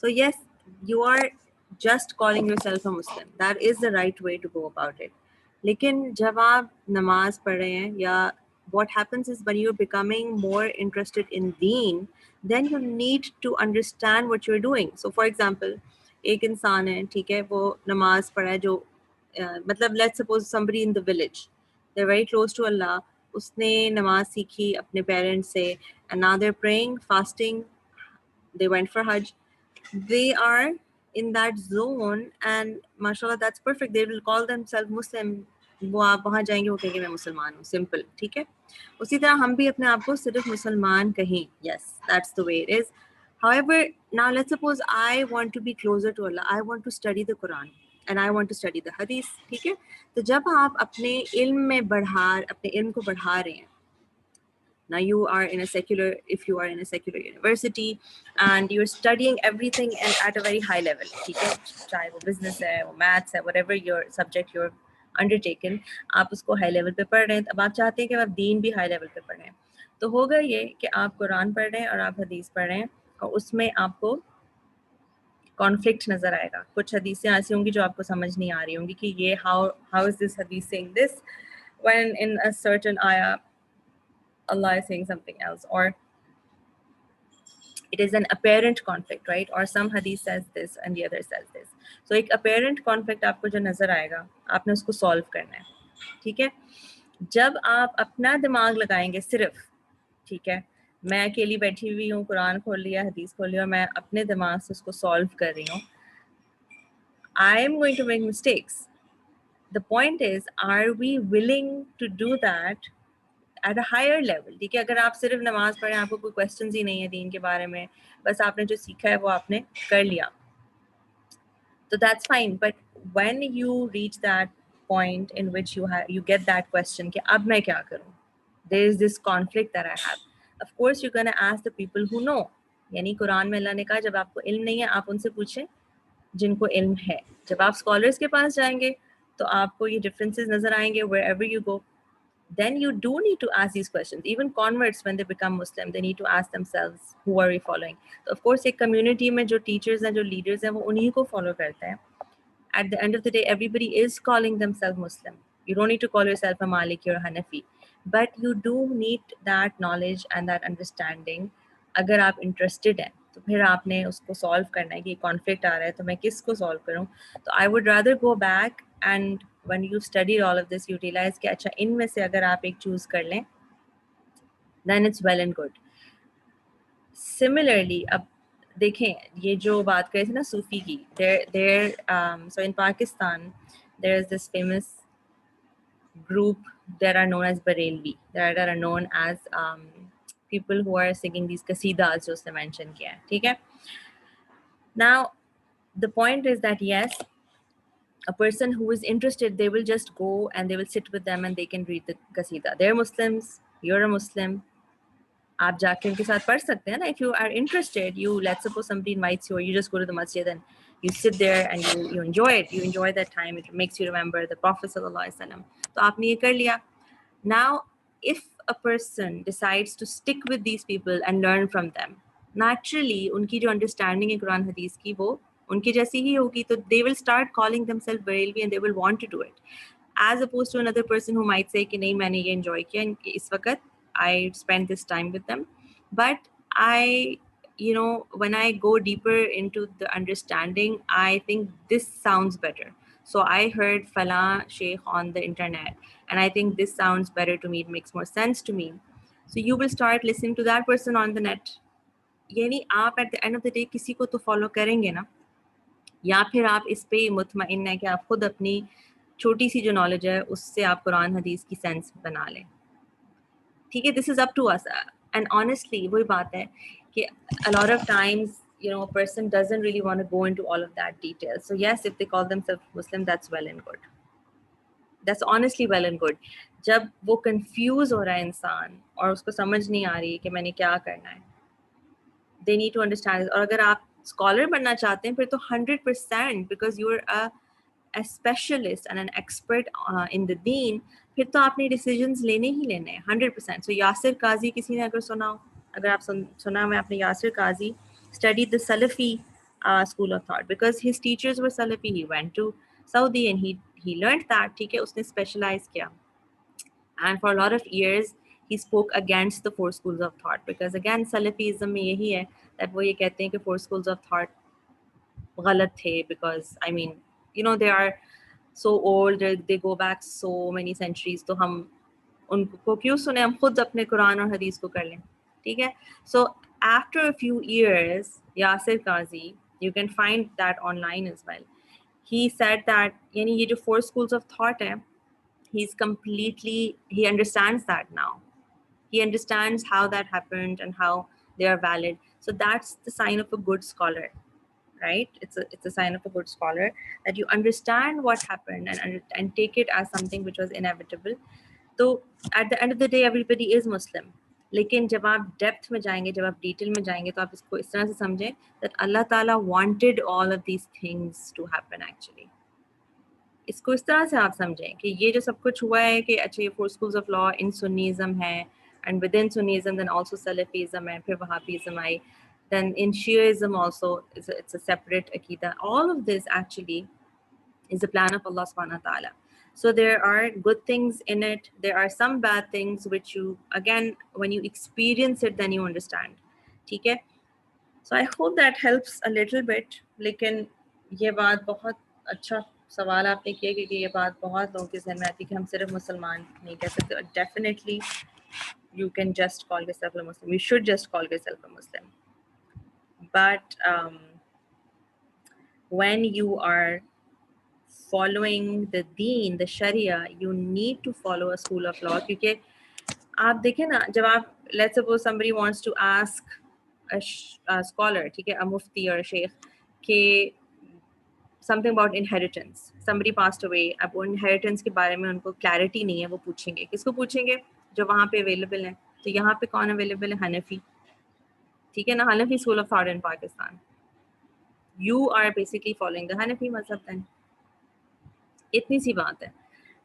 so yes you are just calling yourself a Muslim that is the right way to go about it लेकिन जब आप नमाज पढ़ रहे हैं या what happens is when you're becoming more interested in deen, then you need to understand what you're doing. So for example, एक इंसान है ठीक है वो नमाज पढ़ा है जो मतलब let's suppose somebody in the village, they're very close to Allah, उसने नमाज सीखी अपने parents से and now they're praying, fasting, they went for Hajj, they are in that zone and mashallah that's perfect, they will call themselves Muslim. वो आप वहाँ जाएंगे वो कहेंगे मैं मुसलमान हूँ सिंपल ठीक है उसी तरह हम भी अपने आप को सिर्फ मुसलमान कहें yes that's the way it is however now let's suppose I want to be closer to Allah I want to study the Quran and I want to study the hadith ठीक है तो जब आप अपने इल्म में अपने इल्म को बढ़ा रहे हैं now you are in a secular if you are in a secular university and you're studying everything and at a very high level ठीक है चाहे वो business है वो maths है whatever your subject you're undertaken आप उसको हाई लेवल पे पढ़ रहे हैं अब आप चाहते हैं कि आप दीन भी हाई लेवल पे पढ़ रहे हैं तो होगा ये कि आप कुरान पढ़ रहे हैं और आप हदीस पढ़ रहे हैं और उसमें आपको कॉन्फ्लिक्ट नजर आएगा कुछ हदीसें ऐसी होंगी जो आपको समझ नहीं आ रही होंगी कि ये how is this hadith saying this when in a certain ayah Allah is saying something else or it is an apparent conflict, right? Or some hadith says this and the other says this. So एक apparent conflict आपको जो नजर आएगा, आपने उसको solve करना है, ठीक है? जब आप अपना दिमाग लगाएंगे सिर्फ, ठीक है? मैं अकेली बैठी हुई हूँ, कुरान खोल लिया, हदीस खोल लिया और मैं अपने दिमाग से उसको solve कर रही हूँ. I am going to make mistakes. The point is, are we willing to do that at a higher level? ठीक है अगर आप सिर्फ नमाज पढ़ें आपको कोई क्वेश्चंस ही नहीं है दीन के बारे में बस आपने जो सीखा है वो आपने कर लिया तो that's fine but when you reach that point in which you get that question कि अब मैं क्या करूं there is this conflict that I have of course you're going to ask the people who know. यानी कुरान में अल्लाह ने कहा जब आपको इल्म नहीं है आप उनसे पूछें जिनको इल्म है. जब आप स्कॉलर्स के पास जाएंगे तो आपको ये डिफरेंसेस नजर आएंगे wherever you go. Then you do need to ask these questions. Even converts, when they become Muslim, they need to ask themselves, who are we following? So of course, एक community में जो teachers हैं, जो leaders हैं, वो उन्हीं को follow करते हैं. At the end of the day, everybody is calling themselves Muslim. You don't need to call yourself a Maliki or Hanafi, but you do need that knowledge and that understanding. अगर आप interested हैं, तो फिर आपने उसको solve करना है कि conflict आ रहा है, तो मैं किसको solve करूँ? तो I would rather go back and when you study all of this, you realize कि अच्छा इनमें से अगर आप एक choose कर लें, then it's well and good. Similarly, अब देखें ये जो बात करी थी ना सूफी की, so in Pakistan there is this famous group that are known as Barelvi, that are known as people who are singing these qasidas जो उसने mention किया है, ठीक है? Now the point is that yes, a person who is interested, they will just go and they will sit with them and they can read the qasida. They're Muslims, you're a Muslim. आप जाके उनके साथ पढ़ सकते हैं ना. If you are interested, let's suppose somebody invites you or you just go to the masjid and you sit there and you enjoy it. You enjoy that time. It makes you remember the Prophet sallallahu alaihi wasallam. तो आपने ये कर लिया. Now, if a person decides to stick with these people and learn from them, naturally उनकी जो understanding है कुरान हदीस की वो उनकी जैसी ही होगी. तो they will start calling themselves Barelvi and they will want to do it, as opposed to another person who might say कि नहीं मैंने ये enjoy किया इस वक्त, I spend this time with them, but when I go deeper into the understanding, I think this sounds better. So I heard Falah Sheikh on the internet, and I think this sounds better to me. It makes more sense to me. So you will start listening to that person on the net. यानी आप at the end of the day किसी को तो follow करेंगे ना, या फिर आप इस पे मुतमइन है कि आप खुद अपनी छोटी सी जो knowledge है उससे आप कुरान हदीस की sense बना लें. ठीक है, this is up to us. And honestly वही बात है कि a lot of times a person doesn't really want to go into all of that detail. So yes, if they call themselves Muslim, that's well and good. That's honestly well and good. जब वो confuse हो रहा है इंसान और उसको समझ नहीं आ रही कि मैंने क्या करना है, they need to understand it. और अगर आप scholar बनना चाहते हैं फिर तो 100%, because you're a specialist and an expert in the deen, फिर तो आपने decisions लेने ही लेने हैं 100%. So यासिर काजी किसी ने अगर सुना हो, अगर आप सुना में आपने यासिर काजी studied the Salafi school of thought because his teachers were Salafi. He went to Saudi and he learned that. ठीक है, उसने specialize किया, and for a lot of years he spoke against the four schools of thought because again Salafism में यही है that वो ये कहते हैं कि four schools of thought गलत थे because I mean they are so old, they go back so many centuries, तो हम उनको क्यों सुने, हम खुद अपने कुरान और हदीस को कर लें. ठीक है, so after a few years Yasir Qazi, you can find that online as well, he said that यानी ये जो four schools of thought है, he understands that now. He understands how that happened and how they are valid. So that's the sign of a good scholar, right? It's a sign of a good scholar that you understand what happened and take it as something which was inevitable. So at the end of the day, everybody is Muslim. लेकिन जब आप depth में जाएंगे, जब आप detail में जाएंगे, तो आप इसको इस तरह से समझें that Allah Ta'ala wanted all of these things to happen actually. इसको इस तरह से आप समझें कि ये जो सब कुछ हुआ है कि अच्छा ये four schools of law in Sunnism है, and within Sunnism then also Salafism है, फिर Wahhabism I, then in Shiaism also it's a separate Aqidah. All of this actually is the plan of Allah subhanahu wa ta'ala. So there are good things in it, there are some bad things which you, again, when you experience it then you understand. ठीक है, so I hope that helps a little bit. लेकिन ये बात बहुत अच्छा सवाल आपने किया क्योंकि ये बात बहुत लोगों के ज़हन में आती है कि हम सिर्फ मुसलमान नहीं कह सकते. Definitely you can just call yourself a Muslim, you should just call yourself a Muslim, but when you are following the deen, the Sharia, you need to follow a school of law. क्योंकि आप देखें ना, जब आप, let's suppose somebody wants to ask a scholar, ठीक है, a mufti or a sheikh, कि something about inheritance, somebody passed away, अब वो inheritance के बारे में उनको clarity नहीं है, वो पूछेंगे, किसको पूछेंगे? जो वहाँ पे available है. तो यहाँ पे कौन अवेलेबल है? हनफी, ठीक है ना, हनफी school of thought in Pakistan. You are basically following the Hanafi mazhab then. इतनी सी बात है.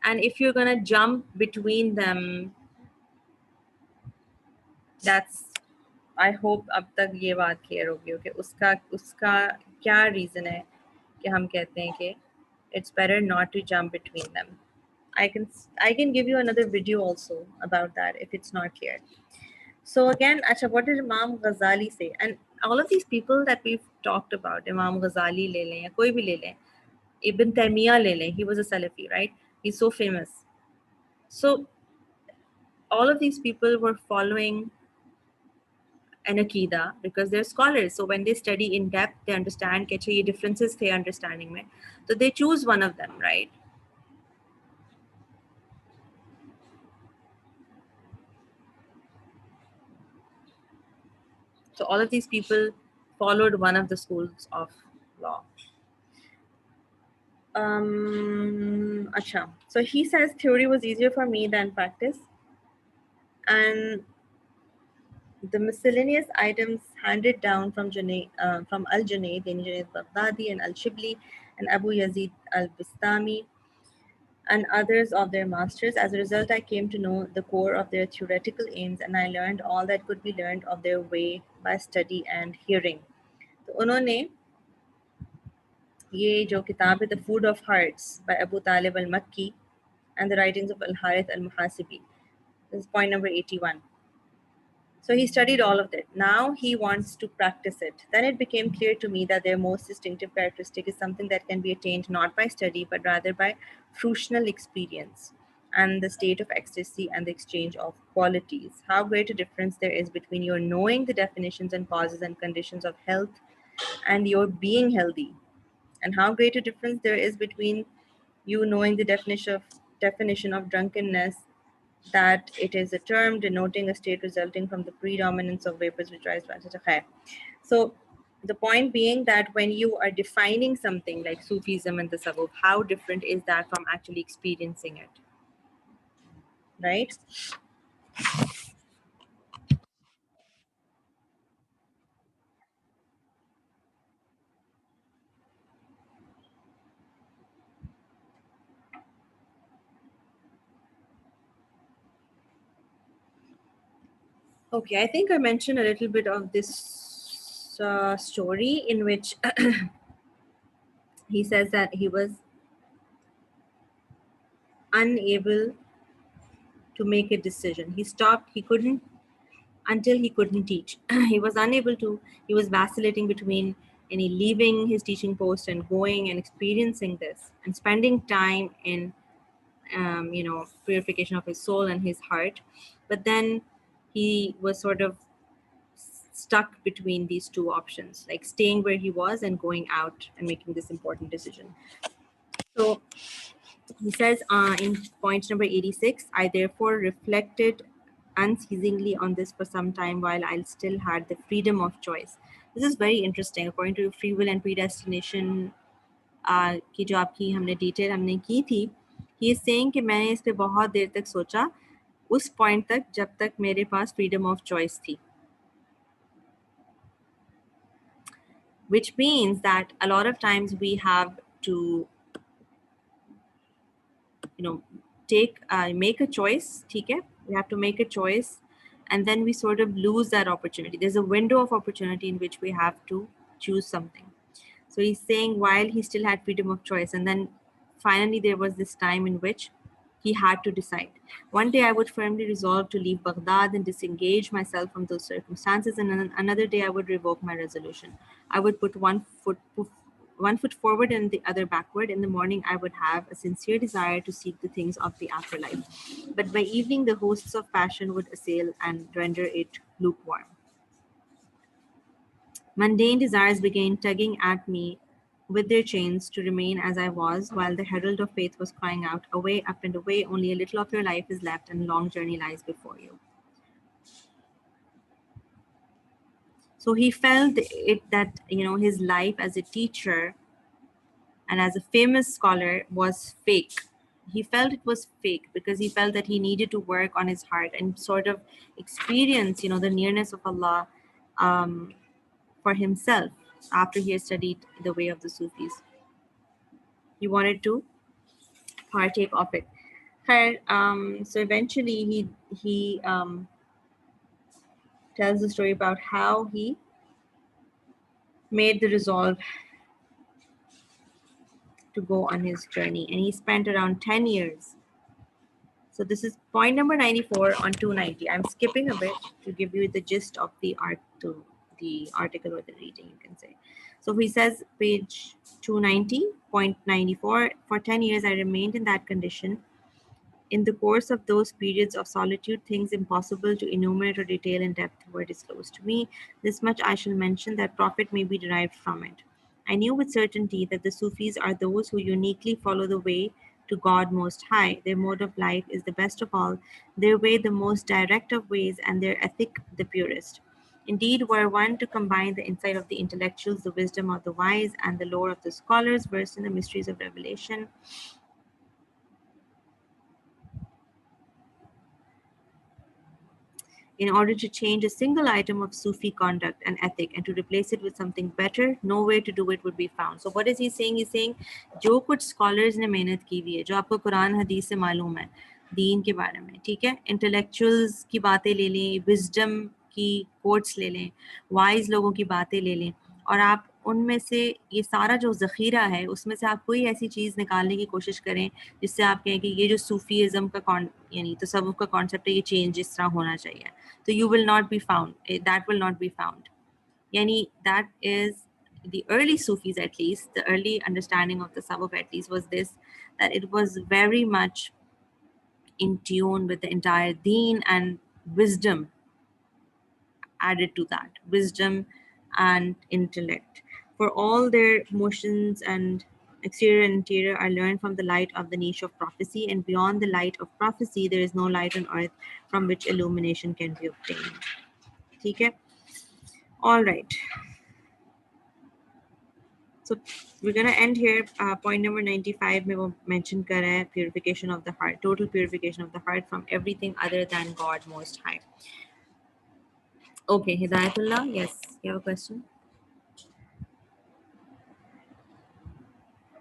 And if you're gonna jump between them, that's, I hope अब तक ये बात clear होगी. Okay, उसका क्या reason है कि हम कहते हैं कि it's better not to jump between them. I can give you another video also about that if it's not clear. So again, Acha, what did Imam Ghazali say? And all of these people that we've talked about, Imam Ghazali le lein ya koi bhi le lein, Ibn Taymiyyah le lein, he was a Salafi, right? He's so famous. So all of these people were following an Aqidah because they're scholars. So when they study in depth, they understand कि अच्छा ये differences थे understanding में. So they choose one of them, right? So all of these people followed one of the schools of law. Acha. So he says theory was easier for me than practice. And the miscellaneous items handed down from Al-Junayd, Junayd Baghdadi and Al-Shibli and Abu Yazid Al-Bistami and others of their masters. As a result, I came to know the core of their theoretical aims and I learned all that could be learned of their way by study and hearing. तो उन्होंने ये जो किताब है The Food of Hearts by Abu Talib al-Makki and the writings of Al-Harith al-Muhasibi. This is point number 81. So he studied all of that. Now he wants to practice it. Then it became clear to me that their most distinctive characteristic is something that can be attained not by study, but rather by fruitional experience and the state of ecstasy and the exchange of qualities. How great a difference there is between your knowing the definitions and causes and conditions of health and your being healthy. And how great a difference there is between you knowing the definition of drunkenness, that it is a term denoting a state resulting from the predominance of vapors which rise by such a high. So the point being that when you are defining something like Sufism and the Tasawwuf, how different is that from actually experiencing it, right? Okay, I think I mentioned a little bit of this story in which he says that he was unable to make a decision. He stopped, he couldn't, until he couldn't teach. He was unable to, he was vacillating between any leaving his teaching post and going and experiencing this and spending time in, purification of his soul and his heart. But then he was sort of stuck between these two options, like staying where he was and going out and making this important decision. So he says in point number 86, I therefore reflected unceasingly on this for some time while I still had the freedom of choice. This is very interesting. According to free will and predestination की जो आपकी हमने detail हमने की थी, he is saying कि मैंने इस पे बहुत देर तक सोचा, उस पॉइंट तक जब तक मेरे पास फ्रीडम ऑफ चॉइस थी. Which means that a lot of times we have to make a choice, okay? We have to make a choice and then we sort of lose that opportunity. There's a window of opportunity in which we have to choose something. So he's saying while he still had freedom of choice, and then finally there was this time in which he had to decide. One day I would firmly resolve to leave Baghdad and disengage myself from those circumstances, and then another day I would revoke my resolution. I would put one foot forward and the other backward. In the morning, I would have a sincere desire to seek the things of the afterlife. But by evening, the hosts of passion would assail and render it lukewarm. Mundane desires began tugging at me with their chains to remain as I was, while the herald of faith was crying out, away, up and away, only a little of your life is left and a long journey lies before you. So he felt that his life as a teacher and as a famous scholar was fake. he felt it was fake, because he felt that he needed to work on his heart and sort of experience, you know, the nearness of Allah for himself after he had studied the way of the Sufis. He wanted to partake of it. So eventually he tells the story about how he made the resolve to go on his journey, and he spent around 10 years. So this is point number 94 on 290. I'm skipping a bit to give you the gist of the article or the reading, you can say. So he says, page 290, point 94, for 10 years I remained in that condition. In the course of those periods of solitude, things impossible to enumerate or detail in depth were disclosed to me. This much I shall mention, that profit may be derived from it. I knew with certainty that the Sufis are those who uniquely follow the way to God Most High. Their mode of life is the best of all, their way the most direct of ways, and their ethic the purest. Indeed, were one to combine the insight of the intellectuals, the wisdom of the wise, and the lore of the scholars versed in the mysteries of revelation, in order to change a single item of Sufi conduct and ethic and to replace it with something better, no way to do it would be found. So what is he saying? He's saying, जो कुछ scholars ने मेहनत की हुई है, जो आपको कुरान हदीस से मालूम है, दीन के बारे में, ठीक है, intellectuals की बातें ले लें, wisdom की quotes ले लें, wise लोगों की बातें ले लें, और आप उनमें से ये सारा जो ज़ख़ीरा है उसमें से आप कोई ऐसी चीज़ निकालने की कोशिश करें जिससे आप कहें कि ये जो सूफीज़म का यानी तसव्वुफ़ का कॉन्सेप्ट है, ये चेंज इस तरह होना चाहिए, तो you will not be found, that will not be found. Yani that is the early Sufis, at least the early understanding of the tasawwuf at least was this, that it was very much in tune with the entire deen, and wisdom added to that, wisdom and intellect. For all their motions and exterior and interior are learned from the light of the niche of prophecy, and beyond the light of prophecy there is no light on earth from which illumination can be obtained. Okay? All right. So we're going to end here. Point number 95 mein wo mention kar hai, purification of the heart, total purification of the heart from everything other than God Most High. Okay, Hidayatullah, yes, you have a question?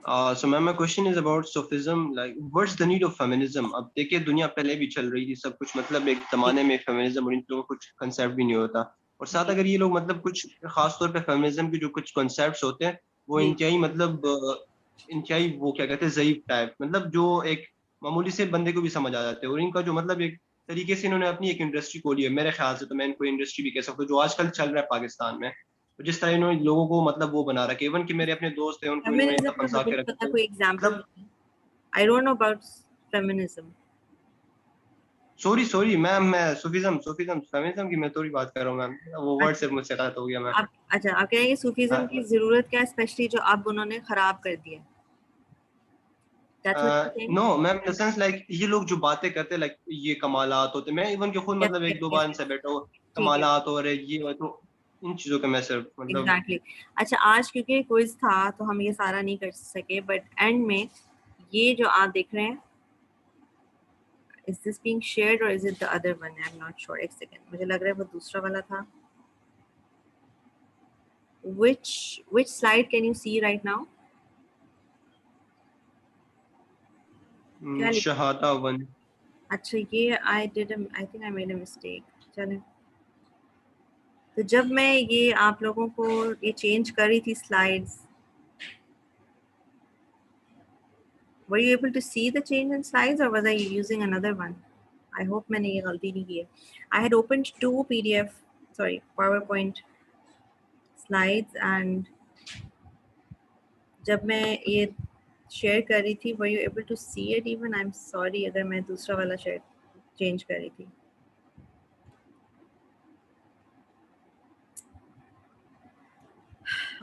So ma'am, my question is about Sufism. Like, what's the need of feminism? अब देखिए दुनिया पहले भी चल रही थी सब कुछ, मतलब एक ज़माने में फेमिनिज्म और इन लोगों को कुछ कंसेप्ट भी नहीं होता, और साथ अगर ये लोग मतलब कुछ खास तौर पे फेमिनिज्म के जो कुछ कॉन्सेप्ट्स होते हैं वो इंतहाई मतलब इंतहाई वो क्या कहते हैं ज़ईफ टाइप, मतलब जो एक मामूली से बंदे को भी समझ आ जाते हैं, और इनका जो मतलब एक तरीके से इन्होंने अपनी एक इंडस्ट्री खोली है मेरे ख्याल से, तो मैं इनको इंडस्ट्री भी कह सकता हूँ जो आजकल चल रहा है पाकिस्तान में, तो जिस तरह इन्होंने लोगों को मतलब वो बना रखा है, इवन कि मेरे अपने दोस्त हैं उनको इन्होंने इतना फंसा के रखा है। कोई example? I don't know about feminism. Sorry ma'am, मैं सूफिज्म फेमिनिज्म की मैं थोड़ी बात कर रहा हूँ मैम, वो वर्ड से मुझसे गलत हो गया मैम। अच्छा, आप कह रहे हैं सूफीज्म की जरूरत क्या है स्पेशली जो अब उन्होंने खराब कर दिया? No ma'am, in the sense like ये लोग जो बातें करते हैं लाइक ये कमालात होते, मैं इवन के खुद मतलब एक दो बार इनसे बैठा हूँ, कमालात हो रहे ये, तो इन चीजों का मैं सिर्फ मतलब एग्जैक्टली। अच्छा, आज क्योंकि क्विज था तो हम ये सारा नहीं कर सके, बट एंड में ये जो आप देख रहे हैं, is this being shared or is it the other one? I'm not sure. एक सेकंड, मुझे लग रहा है वो दूसरा वाला था. Which slide can you see right now? Shahada one. अच्छा, ये I think I made a mistake. चलें, तो जब मैं ये आप लोगों को ये चेंज कर रही थी slides, were you able to see the change in slides or was I using another one? I hope मैंने ये गलती नहीं की है. I had opened two PowerPoint slides, and जब मैं ये शेयर कर रही थी, were you able to see it even? I'm sorry अगर मैं दूसरा वाला शेयर चेंज कर रही थी.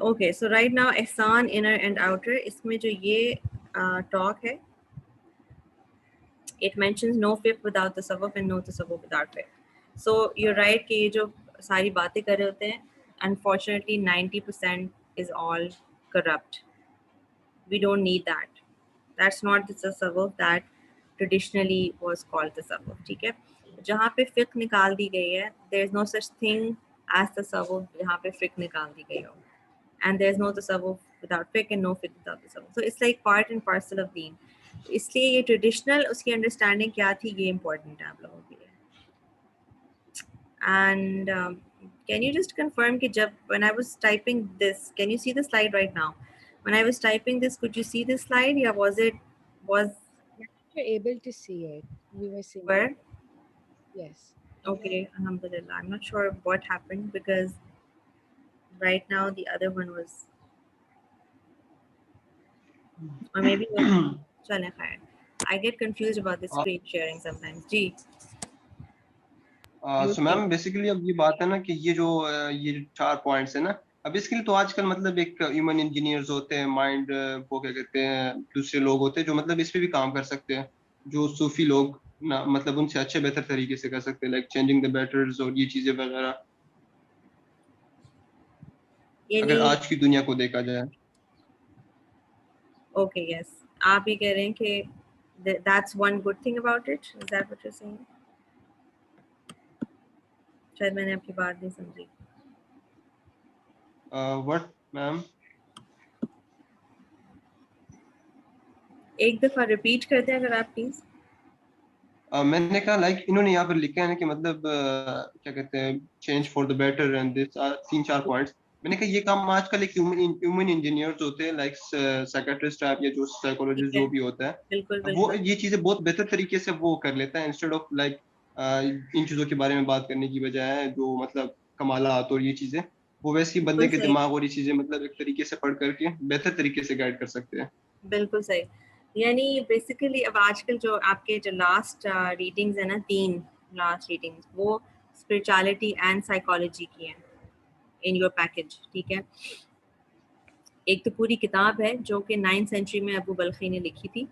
Okay, so right now ihsan, inner and outer, इसमें जो ये talk है, it mentions no fiqh without tasawwuf and no tasawwuf without fiqh. So you're right कि ये जो सारी बातें कर रहे होते हैं, unfortunately 90% is all corrupt. We don't need that. That's not the tasawwuf that traditionally was called tasawwuf. ठीक है, जहाँ पे fiqh निकाल दी गई है, there is no such thing as tasawwuf जहाँ पे fiqh निकाल दी गई हो, and there is no tasawwuf without fiqh and no fiqh without tasawwuf. So it's like part and parcel of deen. इसलिए ये traditional उसकी understanding क्या थी ये important है आप लोगों के लिए. And can you just confirm कि जब when I was typing this, can you see the slide right now? When I was typing this, could you see this slide? Yeah, was You're able to see it. We were seeing where? it. Yes. Okay, alhamdulillah. I'm not sure what happened because right now the other one was, or maybe चलें खैर. I get confused about the screen sharing sometimes. जी. So ma'am basically अब ये बात है ना कि ये जो ये 4 पॉइंट्स है ना, अब इसके लिए तो आजकल मतलब एक ह्यूमन इंजीनियर्स होते हैं, माइंड वो क्या कहते हैं, दूसरे लोग होते हैं जो मतलब इस पे भी काम कर सकते हैं, जो सूफी लोग ना मतलब उनसे अच्छे बेहतर तरीके से कर सकते हैं, लाइक चेंजिंग द बैटर्स और ये चीजें वगैरह, अगर आज की दुनिया को देखा जाए. Okay, yes. आप ये कह रहे हैं कि that's one good thing about it. Is that what you're saying? शायद मैंने आपकी बात नहीं समझी. What ma'am? एक दफा रिपीट कर दें अगर आप प्लीज. मैंने कहा लाइक इन्होंने यहाँ पर लिखा है ना कि मतलब क्या कहते हैं, change for the better and this 3-4 points. मैंने कहा ये काम आजकल एक ह्यूमन इंजीनियर्स होते हैं, लाइक साइकियाट्रिस्ट टाइप या जो साइकोलॉजिस्ट जो भी होता है, बिल्कुल वो बिल्कुल. ये चीजें बहुत बेहतर तरीके से वो कर लेता है, इंस्टेड ऑफ लाइक इन चीजों के बारे में बात करने की बजाय जो मतलब कमालात और ये चीजें, वो वैसे ही बंदे के सही. दिमाग और ये चीजें मतलब एक तरीके से पढ़ करके बेहतर तरीके से गाइड कर सकते हैं. बिल्कुल सही. यानी बेसिकली अब आजकल जो आपके जो लास्ट रीडिंग्स है ना, 3 लास्ट रीडिंग्स, वो स्पिरिचुअलिटी एंड साइकोलॉजी की हैं इन योर पैकेज. ठीक है, एक तो पूरी किताब है जो कि 9th सेंचुरी में अबू बल्खी ने लिखी थी,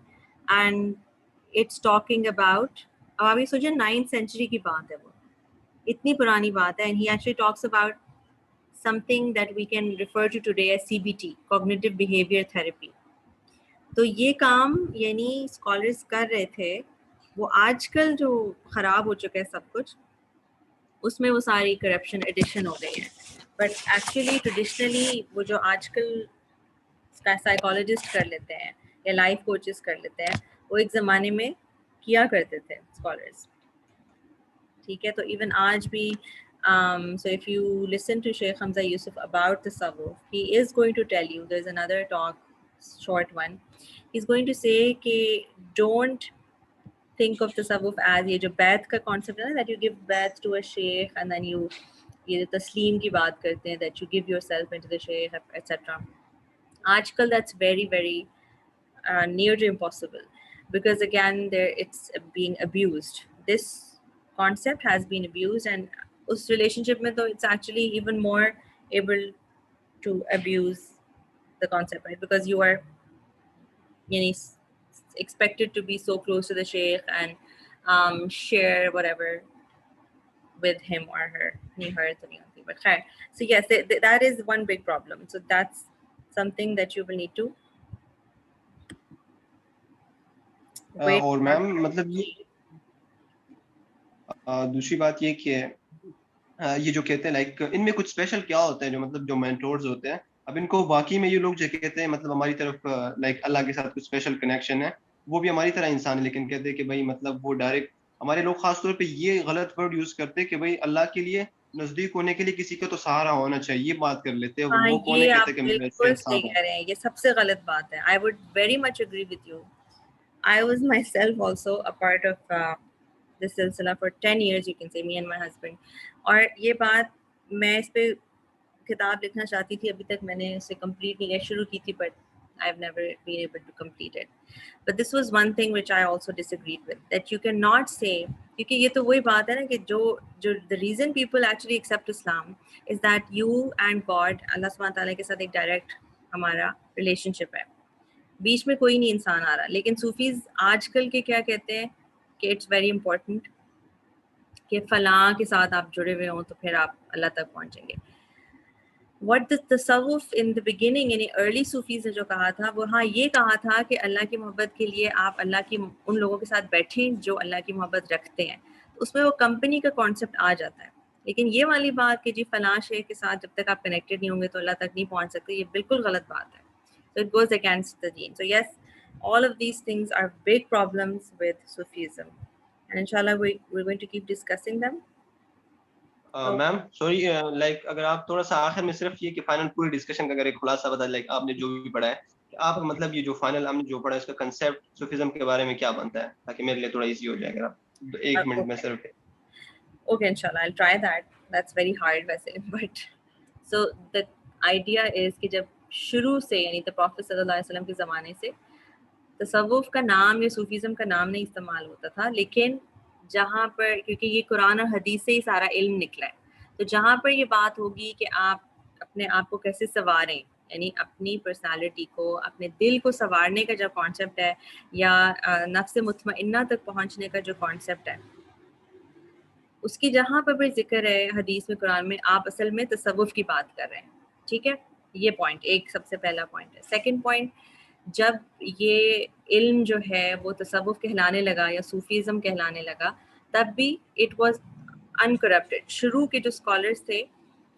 एंड इट्स टॉकिंग अबाउट, अब आप ये सोचिए 9th सेंचुरी की बात है, वो इतनी पुरानी बात है, and he actually talks about something that we can refer to today as CBT, cognitive behaviour therapy. तो ये काम यानी स्कॉलर्स कर रहे थे, वो आजकल जो ख़राब हो चुका है सब कुछ, उसमें वो सारी करप्शन एडिशन हो गई है. बट एक्चुअली ट्रेडिशनली वो जो आजकल साइकोलॉजिस्ट कर लेते हैं या लाइफ कोचेस कर लेते हैं, वो एक ज़माने में किया करते थे स्कॉलर्स. ठीक है, तो इवन आज भी so if you listen to Sheikh Hamza Yusuf about the tasawwuf, he is going to tell you, there's another talk, short one, he's going to say कि don't think of tasawwuf as ये जो बैत का concept है ना, that you give bath to a sheikh and then you ये तस्लीम की बात करते हैं, that you give yourself into the sheikh etc. आजकल that's very very near to impossible, because again there it's being abused. This concept has been abused, and उस relationship में तो it's actually even more able to abuse the concept, right? Because you are expected to be so close to the sheikh and share whatever with him or her. But so yes, that is one big problem. So that's something that you will need to wait और for. Ma'am मतलब ये दूसरी बात ये कि ये जो कहते हैं लाइक इनमें कुछ स्पेशल क्या होता है, जो मतलब जो मेंटोर्स होते हैं, अब इनको वाकई में ये लोग जो कहते हैं मतलब हमारी तरफ लाइक अल्लाह के साथ कुछ स्पेशल कनेक्शन है, वो भी हमारी तरह इंसान है, लेकिन कहते हैं कि भाई मतलब वो डायरेक्ट, हमारे लोग खासतौर पे ये गलत वर्ड यूज करते हैं कि भाई अल्लाह के लिए नजदीक होने के लिए किसी का तो सहारा होना चाहिए, ये बात कर लेते हैं. हाँ, वो कौन है ये कहते आप हैं कि मेरे बिल्कुल इसके सही साथ कह रहे हैं, ये सबसे गलत बात है. I would very much agree with you. I was myself also a part of this silsila for 10 years, you can say, me and my husband. और ये बात मैं इस पे किताब लिखना चाहती थी, अभी तक मैंने इसे कंप्लीट नहीं किया, शुरू की थी, but I've never been able to complete it. But this was one thing which I also disagreed with, that you cannot say, क्योंकि ये तो वही बात है ना कि जो the reason people actually accept Islam is that you and God, अल्लाह सुब्हान ताला के साथ एक डायरेक्ट हमारा रिलेशनशिप है, बीच में कोई नहीं इंसान आ रहा. लेकिन सूफीज आजकल के क्या कहते हैं कि इट्स वेरी इंपॉर्टेंट कि फलां के साथ आप जुड़े हुए हों तो फिर आप अल्लाह तक पहुंचेंगे. what the tasawwuf in the beginning यानी early Sufis ने जो कहा था वो हाँ ये कहा था कि अल्लाह की मोहब्बत के लिए आप अल्लाह की उन लोगों के साथ बैठें जो अल्लाह की मोहब्बत रखते हैं, तो उसमें वो कंपनी का कॉन्सेप्ट आ जाता है। लेकिन ये वाली बात कि जी फलां शेख के साथ जब तक आप कनेक्टेड नहीं होंगे तो अल्लाह तक नहीं पहुंच सकते, ये बिल्कुल गलत बात है। So it goes against the deen. So yes, all of these things are big problems with Sufism, and inshallah we're going to keep discussing them. Ma'am sorry, like अगर आप थोड़ा सा आखिर में सिर्फ ये कि फाइनल पूरी डिस्कशन का अगर एक खुलासा बता, लाइक आपने जो भी पढ़ा है, कि आप मतलब ये जो फाइनल हमने जो पढ़ा है इसका कंसेप्ट सूफिज्म के बारे में क्या बनता है, ताकि मेरे लिए थोड़ा इजी हो जाए अगर आप एक मिनट में सिर्फ। Okay, inshallah, I'll try that. That's very hard, वैसे, but so the idea is कि जब शुरू से यानी the Prophet सल्लल्लाहु अलैहि वसल्लम के ज़माने से तसव्वुफ का नाम या सूफीज़म का नाम नहीं इस्तेमाल होता था, लेकिन जहाँ पर क्योंकि ये कुरान और हदीस से ही सारा इल्म निकला है, तो जहाँ पर ये बात होगी कि आप अपने आप को कैसे संवारें, यानी अपनी पर्सनालिटी को, अपने दिल को संवारने का जो कॉन्सेप्ट है या नफ्स मुतमइन्ना तक पहुँचने का जो कॉन्सेप्ट है, उसकी जहाँ पर भी जिक्र है हदीस में, कुरान में, आप असल में तसव्वुफ की बात कर रहे हैं। ठीक है, ये पॉइंट एक सबसे पहला पॉइंट है। सेकंड पॉइंट, जब ये इल्म जो है वो तसव्वुफ कहलाने लगा या सूफीज़म कहलाने लगा, तब भी इट वाज अनकरप्टेड। शुरू के जो स्कॉलर्स थे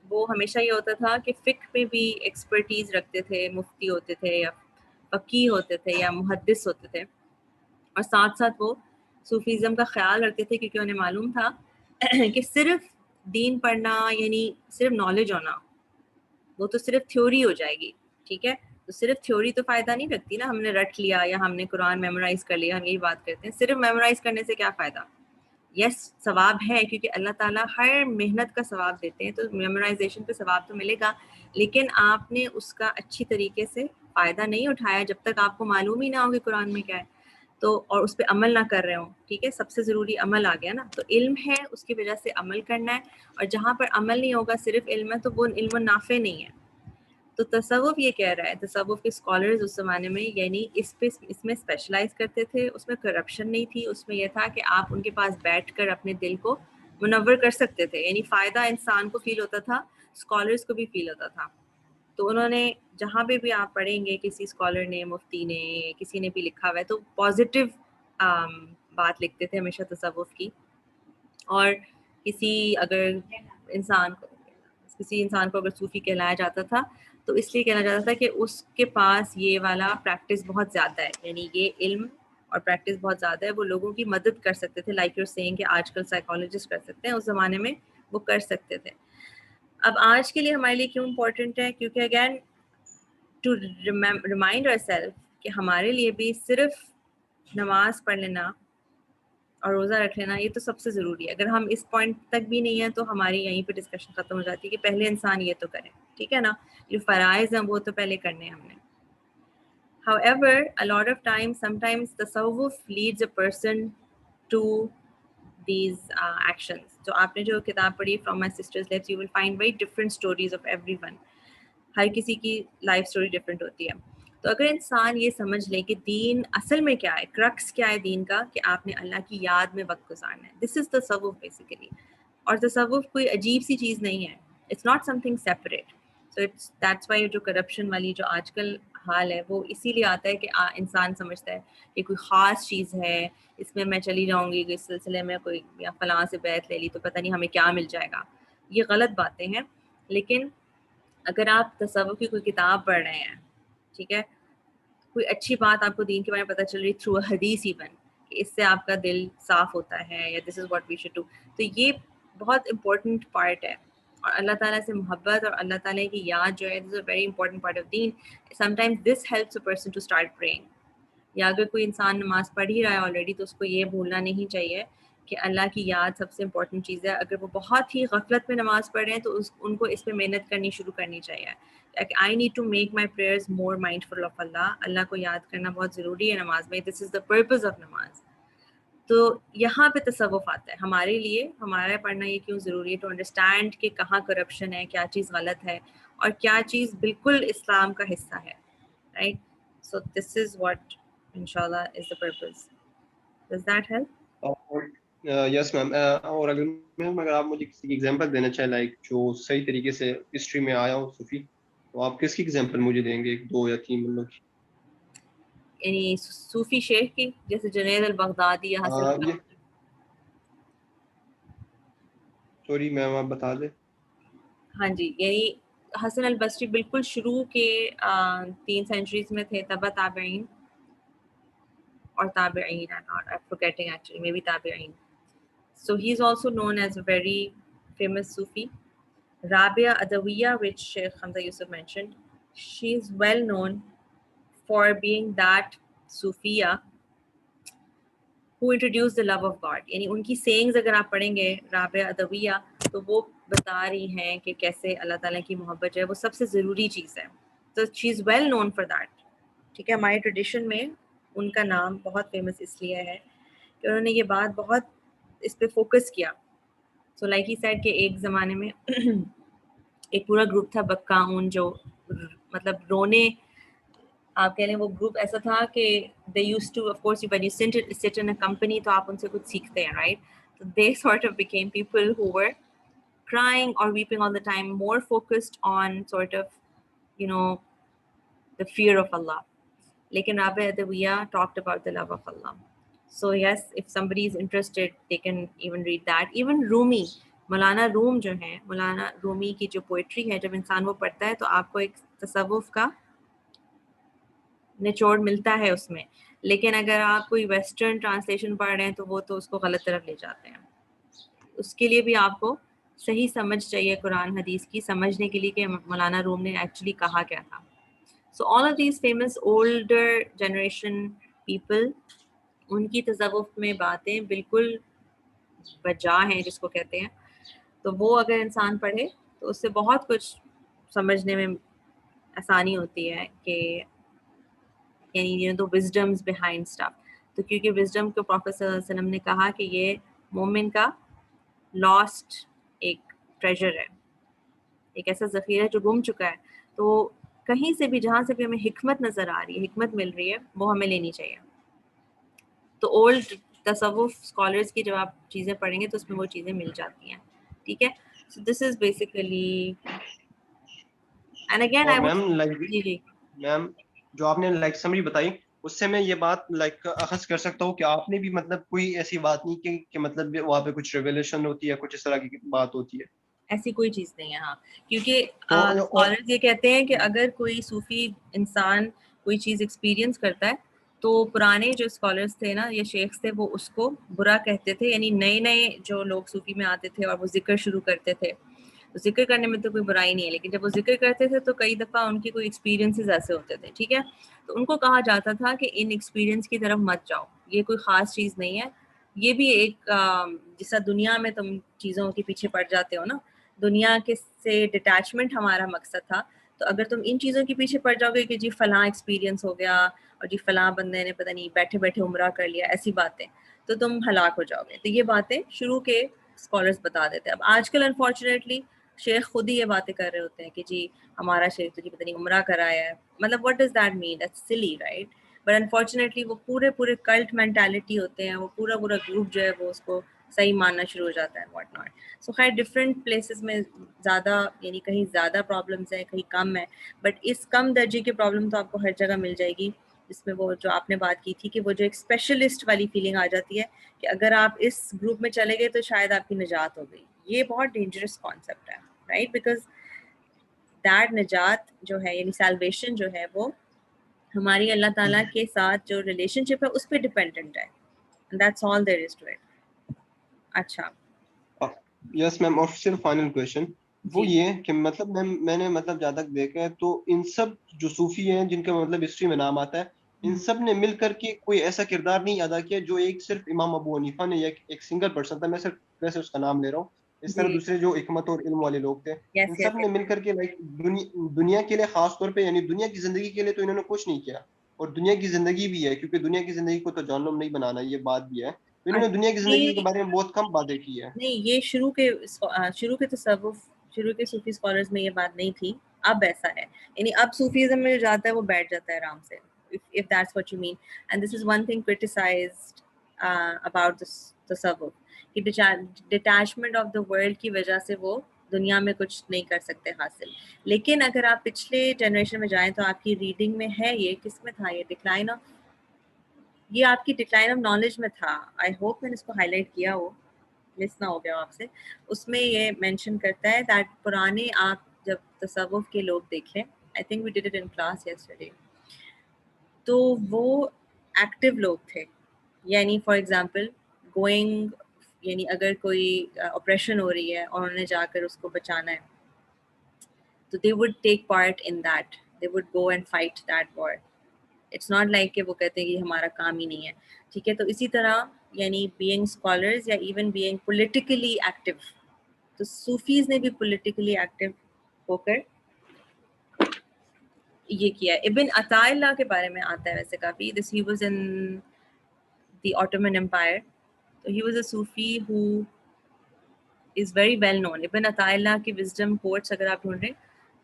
वो हमेशा ये होता था कि फ़िक्र में भी एक्सपर्टीज़ रखते थे, मुफ्ती होते थे या फ़कीह होते थे या मुहद्दिस होते थे, और साथ साथ वो सूफीज़म का ख्याल रखते थे क्योंकि उन्हें मालूम था कि सिर्फ दीन पढ़ना यानी सिर्फ नॉलेज होना, वो तो सिर्फ थ्योरी हो जाएगी। ठीक है, तो सिर्फ थ्योरी तो फ़ायदा नहीं रखती ना, हमने रट लिया या हमने कुरान मेमोराइज़ कर लिया, हम यही बात करते हैं, सिर्फ मेमोराइज़ करने से क्या फ़ायदा। यस, सवाब है क्योंकि अल्लाह ताला हर मेहनत का सवाब देते हैं, तो मेमोराइजेशन पे सवाब तो मिलेगा, लेकिन आपने उसका अच्छी तरीके से फ़ायदा नहीं उठाया जब तक आपको मालूम ही ना हो कि कुरान में क्या है, तो और उस पर अमल ना कर रहे हो। ठीक है, सबसे ज़रूरी अमल आ गया ना, तो इल्म है उसकी वजह से अमल करना है, और जहाँ पर अमल नहीं होगा सिर्फ इल्म है तो वो इल्म नाफे नहीं है। तो तसव्वुफ ये कह रहा है, तसव्वुफ के स्कॉलर्स उस ज़माने में यानी इसमें स्पेशलाइज करते थे, उसमें करप्शन नहीं थी, उसमें यह था कि आप उनके पास बैठकर अपने दिल को मुनव्वर कर सकते थे, यानी फ़ायदा इंसान को फील होता था, स्कॉलर्स को भी फील होता था। तो उन्होंने जहाँ पे भी आप पढ़ेंगे, किसी स्कॉलर ने, मुफ्ती ने, किसी ने भी लिखा हुआ है, तो पॉजिटिव बात लिखते थे हमेशा तसव्वुफ की। और किसी इंसान को अगर सूफ़ी कहलाया जाता था तो इसलिए कहना जाता था कि उसके पास ये वाला प्रैक्टिस बहुत ज़्यादा है, यानी ये इल्म और प्रैक्टिस बहुत ज़्यादा है, वो लोगों की मदद कर सकते थे, लाइक यूर सेइंग कि आजकल साइकोलॉजिस्ट कर सकते हैं, उस ज़माने में वो कर सकते थे। अब आज के लिए हमारे लिए क्यों इम्पोर्टेंट है, क्योंकि अगैन टू रिमाइंड आवरसेल्फ कि हमारे लिए भी सिर्फ नमाज पढ़ लेना और रोज़ा रख लेना ये तो सबसे ज़रूरी है। अगर हम इस पॉइंट तक भी नहीं है तो हमारी यहीं पे डिस्कशन ख़त्म हो जाती है कि पहले इंसान ये तो करे, ठीक है ना, जो फ़राइज़ हैं वो तो पहले करने हैं हमने। However, a lot of times, sometimes tasawwuf leads a person to these actions. तो आपने जो किताब पढ़ी From My Sister's Lips, you will find very different stories of everyone. हर किसी की लाइफ स्टोरी डिफरेंट होती है। तो अगर इंसान ये समझ ले कि दीन असल में क्या है, क्रक्स क्या है दीन का, कि आपने अल्लाह की याद में वक्त गुजारना है, दिस इज़ तसव्वुफ बेसिकली। और तसव्वुफ कोई अजीब सी चीज़ नहीं है, it's not something separate. So it's that's why जो करप्शन वाली जो आजकल हाल है वो इसीलिए आता है कि इंसान समझता है कि कोई ख़ास चीज़ है, इसमें मैं चली जाऊँगी, इस सिलसिले में कोई या फलां से बैत ले ली तो पता नहीं हमें क्या मिल जाएगा। ये गलत बातें हैं। लेकिन अगर आप तसव्वुफ की कोई किताब पढ़ रहे हैं, ठीक है, कोई अच्छी बात आपको दीन के बारे में पता चल रही थ्रू हदीस इवन, कि इससे आपका दिल साफ होता है या this is what we should do, तो ये बहुत इंपॉर्टेंट पार्ट है। और अल्लाह ताला से मोहब्बत और अल्लाह ताला की याद जो है, this is a very important part of दीन। Sometimes this helps a person to start praying. या अगर कोई इंसान नमाज पढ़ ही रहा है ऑलरेडी तो उसको ये भूलना नहीं चाहिए कि अल्लाह की याद सबसे इंपॉर्टेंट चीज़ है। अगर वो बहुत ही गफलत में नमाज पढ़ रहे हैं तो उनको इस पर मेहनत करनी शुरू करनी चाहिए। I need to make my prayers more mindful of अल्लाह। अल्लाह को याद करना बहुत ज़रूरी है नमाज में, this is the purpose of नमाज। तो यहाँ पे तसव्वुफ आता है हमारे लिए, हमारा पढ़ना ये क्यों ज़रूरी है, टू अंडरस्टैंड कि कहाँ करप्शन है, क्या चीज़ गलत है और क्या चीज़ बिल्कुल इस्लाम का हिस्सा है, right. So this is what inshallah is the purpose. Does that help? Yes ma'am, और अगर मैम अगर आप मुझे किसी की एग्जांपल देना चाहें लाइक जो सही तरीके से हिस्ट्री में आया हो सूफी, तो आप किसकी एग्जांपल मुझे देंगे, एक दो या तीन मतलब की? यानी सूफी शेख की, जैसे जुनैद अल बगदादी या हसन। ये सॉरी मैम आप बता दें। हाँ जी, यानी हसन अल बसरी बिल्कुल शुरू के 3 सेंचुरीज में थे, तबा ताबईन or tabi'in, I'm forgetting actually, maybe tabi'in. So he's also known as a very famous Sufi. Rabia Adawiya, which Sheikh Hamza Yusuf mentioned, she's well known for being that Sufiya who introduced the love of God. यानी उनकी sayings अगर आप पढ़ेंगे राबिया अदविया, तो वो बता रही हैं कि कैसे अल्लाह ताला की मोहब्बत जो है वो सबसे ज़रूरी चीज़ है. तो she is well known for that. ठीक है, हमारे ट्रेडिशन में उनका नाम बहुत फेमस इसलिए है कि उन्होंने ये बात बहुत इस पे फोकस किया. सो लाइक ही सेड कि एक ज़माने में एक पूरा ग्रुप था बक्काऊन, जो मतलब रोने, आप कह लें वो ग्रुप ऐसा था कि they used to, of course when you sit in a company तो आप उनसे कुछ सीखते हैं, राइट? तो they sort of became people who were crying or weeping all the time, more focused on sort of, you know, the fear of Allah. Lekin Rabbi Adawiya talked about the love of Allah. So yes, if somebody is interested, they can even read that. Even Rumi, Maulana room जो है, मौलाना रूमी की जो poetry है, जब इंसान वो पढ़ता है तो आपको एक तसव्वुफ का निचोड़ मिलता है उसमें. लेकिन अगर आप कोई वेस्टर्न ट्रांसलेशन पढ़ रहे हैं तो वो तो उसको गलत तरफ ले जाते हैं. उसके लिए भी आपको सही समझ चाहिए कुरान हदीस की, समझने के लिए कि मौलाना रूम ने एक्चुअली कहा क्या था. So all of these famous older generation people, उनकी तसव्वुफ में बातें बिल्कुल बजा हैं जिसको कहते हैं. तो वो अगर इंसान पढ़े तो उससे बहुत कुछ समझने में आसानी होती है कि यानी you know the wisdom's behind stuff. तो क्योंकि विजडम को प्रॉफेट सल्लल्लाहु अलैहि वसल्लम ने कहा कि ये मोमिन का लॉस्ट एक ट्रेजर है, एक ऐसा ज़ख़ीरा जो गुम चुका है. तो कहीं से भी, जहाँ से भी हमें हिकमत नज़र आ रही है, हिकमत मिल रही है, वो हमें लेनी चाहिए. तो ओल्ड तसव्वुफ स्कॉलर्स की जब आप चीज़ें पढ़ेंगे तो उसमें वो चीज़ें मिल जाती हैं. ठीक है, so this is basically, and again I और वुड, मैम लाइक, जी जी, मैम जो आपने लाइक समरी बताई, उससे मैं ये बात लाइक अखज़ कर सकता हूँ कि आपने भी मतलब कोई ऐसी बात नहीं कि मतलब वहाँ पे कुछ रेवलेशन होती है, कुछ इस तरह की बात होती है. ऐसी कोई चीज़ नहीं है. हाँ, क्योंकि तो और स्कॉलर्स ये कहते हैं कि अगर कोई सूफी इंसान कोई चीज़ एक्सपीरियंस करता है तो पुराने जो स्कॉलर्स थे ना, ये शेख्स थे, वो उसको बुरा कहते थे. यानी नए नए जो लोग सूफी में आते थे और वो जिक्र शुरू करते थे, तो जिक्र करने में तो कोई बुराई नहीं है, लेकिन जब वो जिक्र करते थे तो कई दफ़ा उनके कोई एक्सपीरियंसेस ऐसे होते थे. ठीक है, तो उनको कहा जाता था कि इन एक्सपीरियंस की तरफ मत जाओ, ये कोई ख़ास चीज़ नहीं है. ये भी एक जैसा दुनिया में तुम चीज़ों के पीछे पड़ जाते हो ना, दुनिया के से डिटैचमेंट हमारा मकसद था. तो अगर तुम इन चीज़ों के पीछे पड़ जाओगे कि जी फ़लाँ एक्सपीरियंस हो गया और जी फ़लाँ बंदे ने पता नहीं बैठे बैठे उम्रा कर लिया, ऐसी बातें, तो तुम हलाक हो जाओगे. तो ये बातें शुरू के स्कॉलर्स बता देते हैं. अब आजकल अनफॉर्चुनेटली शेख खुद ही ये बातें कर रहे होते हैं कि जी हमारा शेख तो जी पता नहीं उम्रा कराया है. मतलब what does that mean? That's silly, right? But unfortunately वो पूरे पूरे कल्ट मेंटालिटी होते हैं, वो पूरा पूरा ग्रुप जो है वो उसको सही मानना शुरू हो जाता है, व्हाट नॉट. सो खैर डिफरेंट प्लेसेस में ज़्यादा, यानी कहीं ज़्यादा प्रॉब्लम्स हैं, कहीं कम है. बट इस कम दर्जे की प्रॉब्लम तो आपको हर जगह मिल जाएगी. जिसमें वो जो आपने बात की थी कि वो जो एक स्पेशलिस्ट वाली फीलिंग आ जाती है कि अगर आप इस ग्रुप में चले गए तो शायद आपकी निजात हो गई. ये बहुत डेंजरस कॉन्सेप्ट है, राइट? बिकॉज दैट निजात जो है, यानी सैल्वेशन जो है, वो हमारी अल्लाह ताला के साथ जो रिलेशनशिप है उस पर डिपेंडेंट है. That's all there is to it. अच्छा यस मैम, और सिर्फ फाइनल क्वेश्चन वो जी, ये कि मतलब मैंने मतलब जहाँ तक देखा है तो इन सब जो सूफी हैं जिनका मतलब हिस्ट्री में नाम आता है, इन सब ने मिलकर के कोई ऐसा किरदार नहीं अदा किया जो एक सिर्फ इमाम अबू हनीफा ने, या एक सिंगल पर्सन था, मैं सिर्फ वैसे उसका नाम ले रहा हूँ. इस तरह जी, दूसरे जो हिकमत और इल्म वाले लोग थे, इन यस सब यस ने यस. मिलकर के लाइक दुनिया के लिए खास तौर पे, यानी दुनिया की जिंदगी के लिए तो इन्होंने कुछ नहीं किया. और दुनिया की जिंदगी भी है, क्योंकि दुनिया की जिंदगी को तो जहन्नुम नहीं बनाना, ये बात भी है. तो इन्होंने दुनिया की जिंदगी के ये बारे में बहुत कम बातें की है. नहीं, ये शुरू के तसव्वुफ, शुरू के सूफी स्कॉलर्स में ये बात नहीं थी. अब ऐसा है, यानी अब सूफीज़्म में जो जाता है वो बैठ जाता है आराम से, if that's what you mean. And this is one thing criticized about this tasawwuf, कि डिटैचमेंट ऑफ द वर्ल्ड की वजह से वो दुनिया में कुछ नहीं कर सकते हासिल। लेकिन अगर आप पिछले जनरेशन में जाएं तो आपकी रीडिंग में है, ये किस में था, ये डिक्लाइन ऑफ, ये आपकी डिक्लाइन ऑफ नॉलेज में था। आई होप मैंने इसको हाईलाइट किया हो, मिस ना हो गया हो आपसे। उसमें ये मेंशन करता है दैट पुराने आप जब तसव्वुफ के लोग देख लें, I think we did it in class yesterday, तो वो एक्टिव लोग थे। यानी फॉर एग्जांपल गोइंग, यानी अगर कोई ऑपरेशन हो रही है और उन्हें जाकर उसको बचाना है तो they would take part in that, they would go and fight that war. It's not like कि वो कहते हैं कि हमारा काम ही नहीं है, ठीक है। तो इसी तरह यानी बीइंग स्कॉलर्स या इवन बीइंग पॉलिटिकली एक्टिव, तो सूफीज ने भी पॉलिटिकली एक्टिव होकर ये किया है। इब्न अताइल्ला के बारे में आता है वैसे काफ़ी, this he was in the Ottoman empire, तो he was a Sufi who is very well known. Ibn Ataillah की विजडम कोट्स अगर आप ढूंढ रहे,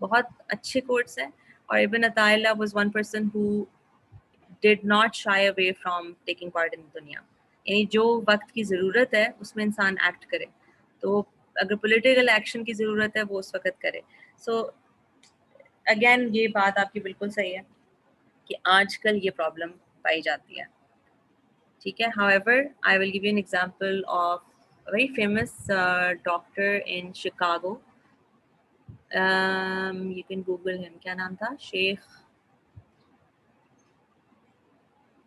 बहुत अच्छे कोट्स हैं। और Ibn Ataillah was one person who did not shy away from taking part in दुनिया, यानी जो वक्त की ज़रूरत है उसमें इंसान एक्ट करे, तो अगर पॉलिटिकल एक्शन की ज़रूरत है वो उस वक्त करे। सो अगेन ये बात आपकी बिल्कुल सही है कि आजकल ये प्रॉब्लम पाई जाती है, ठीक है। However, I will give you an example of a very famous doctor in Chicago. You can Google him. क्या नाम था? Sheikh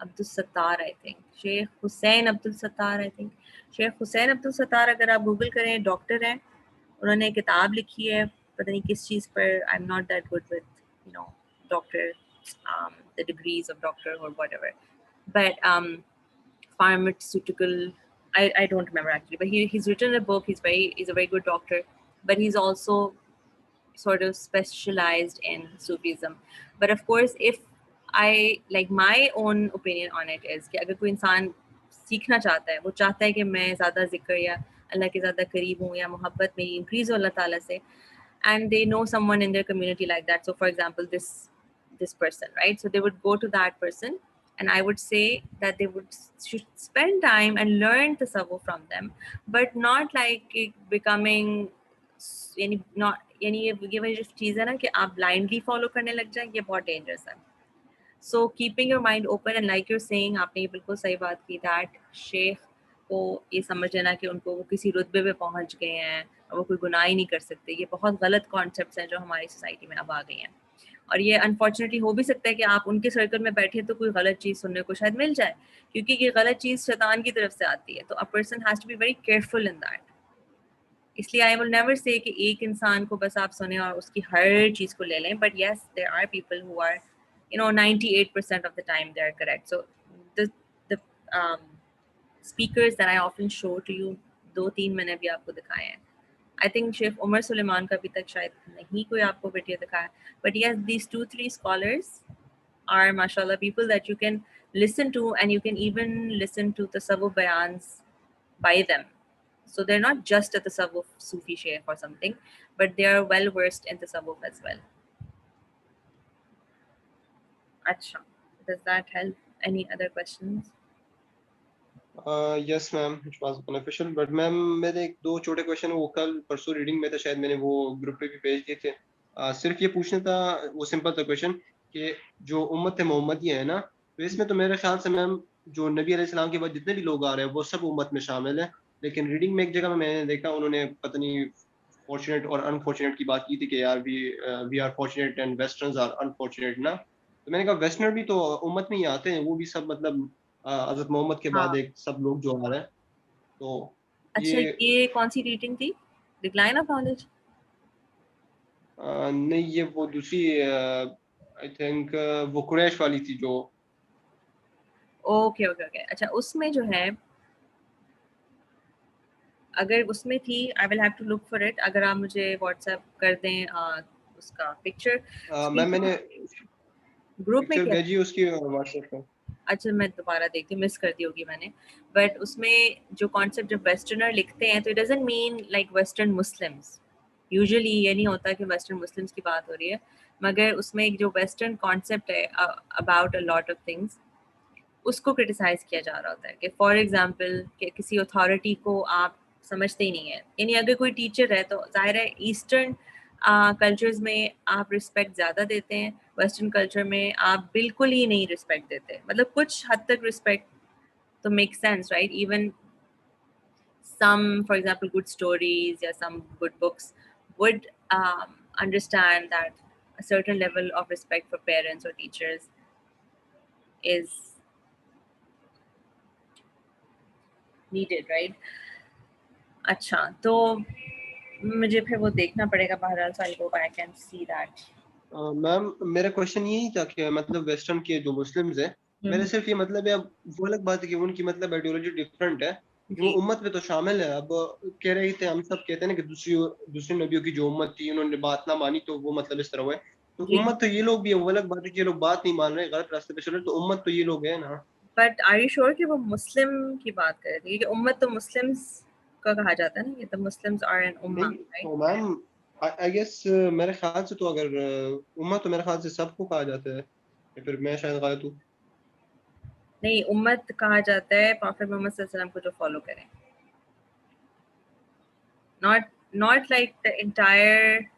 Abdul Sattar, I think Sheikh Hussain Abdul Sattar, I think Sheikh Hussain Abdul Sattar. अगर आप गूगल करें, डॉक्टर हैं, उन्होंने एक किताब लिखी है, पता नहीं किस चीज़ पर, I am not that good with you know doctor the degrees of doctor और whatever, but pharmaceutical, I don't remember actually, but he's written a book. He's a very good doctor, but he's also sort of specialized in Sufism. But of course, if I like my own opinion on it is कि अगर कोई इंसान सीखना चाहता है, वो चाहता है कि मैं ज़्यादा जिक्र या अल्लाह के ज़्यादा करीब हूँ या मोहब्बत मेरी इंक्रीज हो अल्लाह ताला से, and they know someone in their community like that. So for example, this person, right? So they would go to that person, and I would say that they should spend time and learn tasawwuf from them, but not like becoming यानी ये वाली जो चीज़ है ना कि आप blindly follow करने लग जाए, ये बहुत डेंजरस है। So keeping your mind open, and like you're saying, आपने ये बिल्कुल सही बात की, दैट शेख को ये समझ लेना कि उनको वो किसी रुतबे पे पहुंच गए हैं और वो कोई गुनाह ही नहीं कर सकते, ये बहुत गलत कॉन्सेप्ट्स हैं जो हमारी सोसाइटी में अब आ गई हैं। और ये अनफॉर्चुनेटली हो भी सकता है कि आप उनके सर्कल में बैठे तो कोई गलत चीज़ सुनने को शायद मिल जाए, क्योंकि ये गलत चीज़ शैतान की तरफ से आती है। तो a person has to be very careful in that. इसलिए आई विल नेवर से कि एक इंसान को बस आप सुने और उसकी हर चीज़ को ले लें, but yes there are people who are 98% of the time they are correct. So the speakers that I often show to you, 2-3 मैंने भी आपको दिखाए हैं। I think शेख उमर सुलेमान का अभी तक शायद नहीं कोई आपको वीडियो दिखाया, but yes, these 2-3 scholars are mashallah people that you can listen to, and you can even listen to tasawwuf bayans by them. So they're not just a tasawwuf Sufi sheikh or something, but they are well versed in tasawwuf as well. Acha, does that help? Any other questions? Yes ma'am, it was beneficial, but ma'am मेरे एक दो छोटे question वो कल परसों reading में था, शायद मैंने वो ग्रुप पे भी भेज दिए थे। सिर्फ ये पूछना था, वो सिंपल था क्वेश्चन कि जो उम्मत मोहम्मदिया है ना, तो इसमें तो मेरे ख्याल से मैम जो नबी अलैहिस्सलाम के बाद जितने भी लोग आ रहे हैं वो सब उम्मत में शामिल है। लेकिन रीडिंग में एक जगह में मैंने देखा उन्होंने पता नहीं फॉर्चुनेट और अनफॉर्चुनेट की बात की थी कि यार we are fortunate and westerners are unfortunate ना। तो मैंने कहा वेस्टर्नर भी तो उम्मत में ही आते हैं, वो भी सब मतलब हज़रत मोहम्मद के बाद हाँ। एक सब लोग जो आ रहे हैं, तो अच्छा, ये कौन सी रीडिंग थी? Decline of knowledge? नहीं, ये वो दूसरी आई थिंक वो कुरैश वाली थी जो। Okay okay okay. अच्छा, उसमें जो है, अगर उसमें थी, I will have to look for it. अगर आप मुझे व्हाट्सएप कर दें उसका पिक्चर, मैम मैंने ग्रुप में पिक्चर क्या? भेजी उसकी व्हाट्सएप पे। अच्छा, मैं दोबारा देखती हूँ, मिस कर दी होगी मैंने। बट उसमें जो कॉन्सेप्ट जब वेस्टर्नर लिखते हैं तो it doesn't mean like western Muslims. Usually ये नहीं होता कि वेस्टर्न मुस्लिम्स की बात हो रही है, मगर उसमें एक जो वेस्टर्न कॉन्सेप्ट है about a lot of things, उसको क्रिटिसाइज किया जा रहा होता है कि फॉर एग्जांपल कि किसी अथॉरिटी को आप समझते ही नहीं है। यानी अगर कोई टीचर है तो जाहिर है ईस्टर्न कल्चर्स में आप रिस्पेक्ट ज़्यादा देते हैं, वेस्टर्न कल्चर में आप बिल्कुल ही नहीं रिस्पेक्ट देते। मतलब कुछ हद तक रिस्पेक्ट तो make sense, right? Even some, for example, good stories or some good books would understand that a certain level of respect for parents or teachers is needed, right? अच्छा, तो मुझे फिर वो देखना पड़ेगा बहरहाल, so I hope I can see that. Ma'am मेरा question यही था कि मतलब वेस्टर्न के जो मुस्लिम्स हैं, मेरे सिर्फ ये मतलब है, अब वो अलग बात है कि उनकी मतलब आइडियोलॉजी डिफरेंट है, वो जी, उम्मत में तो शामिल है। अब कह रहे थे, हम सब कहते हैं ना कि दूसरी दूसरी नबियों की जो उम्मत थी उन्होंने बात ना मानी तो वो मतलब इस तरह हुआ है। तो जी। उम्मत तो ये लोग भी है, वो अलग बात है कि ये लोग बात नहीं मान रहे, गलत रास्ते पे चल रहे, तो उम्मत तो ये लोग है ना। बट आर यू श्योर कि वो मुस्लिम की बात कर रहे थे? क्योंकि उम्मत तो मुस्लिम्स का कहा जाता है ना, ये तो मुस्लिम्स आर एन उम्मा, नहीं राइट? तो मैम आई गेस मेरे ख्याल से तो अगर उम्मत तो मेरे ख्याल से सबको कहा जाता है, या फिर मैं शायद गलत हूँ। नहीं, उम्मत कहा जाता है प्रॉफेट मोहम्मद सल्लल्लाहु अलैहि वसल्लम को जो फॉलो करें, not like the entire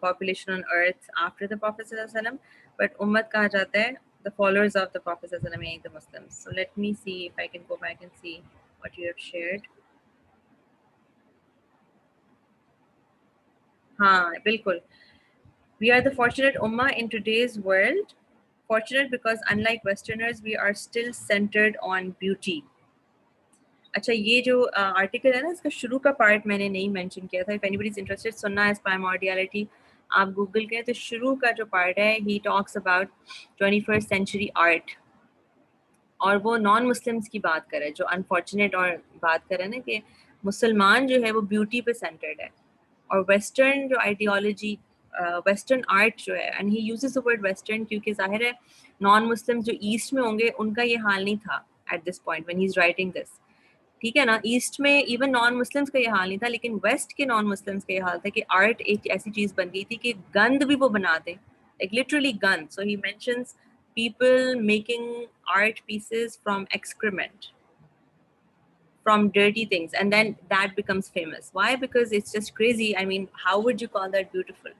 population on earth after the Prophet sallallahu alaihi wasallam, but ummat kaha jata hai the followers of the Prophet sallallahu alaihi wasallam, meaning the Muslims. So let me see if I can go back and see what you have shared. हाँ, बिल्कुल. We are the fortunate ummah in today's world. Fortunate because unlike Westerners, we are still centered on beauty. अच्छा, ये जो article है ना, इसका शुरू का पार्ट मैंने नहीं मेंशन किया था. इफ एनीबॉडी इज इंटरेस्टेड सुनना इज प्राइमोर्डियलिटी, आप गूगल करें तो शुरू का जो पार्ट है, he talks about 21st century art, और वो नॉन मुस्लिम्स की बात करे, जो अनफॉर्चुनेट, और बात करें ना कि मुसलमान जो है वो ब्यूटी पे सेंटर्ड है, और वेस्टर्न जो आइडियोलॉजी, वेस्टर्न आर्ट जो है, and he uses the word western क्योंकि जाहिर है नॉन मुस्लिम जो ईस्ट में होंगे उनका ये हाल नहीं था at this point when he is writing this, ठीक है ना? ईस्ट में इवन नॉन मुस्लिम्स का ये हाल नहीं था, लेकिन वेस्ट के नॉन मुस्लिम्स का ये हाल था कि आर्ट एक ऐसी चीज बन गई थी कि गंद भी वो बना दे, लाइक लिटरली गंद. So he mentions people making art pieces from excrement, from dirty things, and then that becomes famous. Why? Because it's just crazy. I mean, how would you call that beautiful?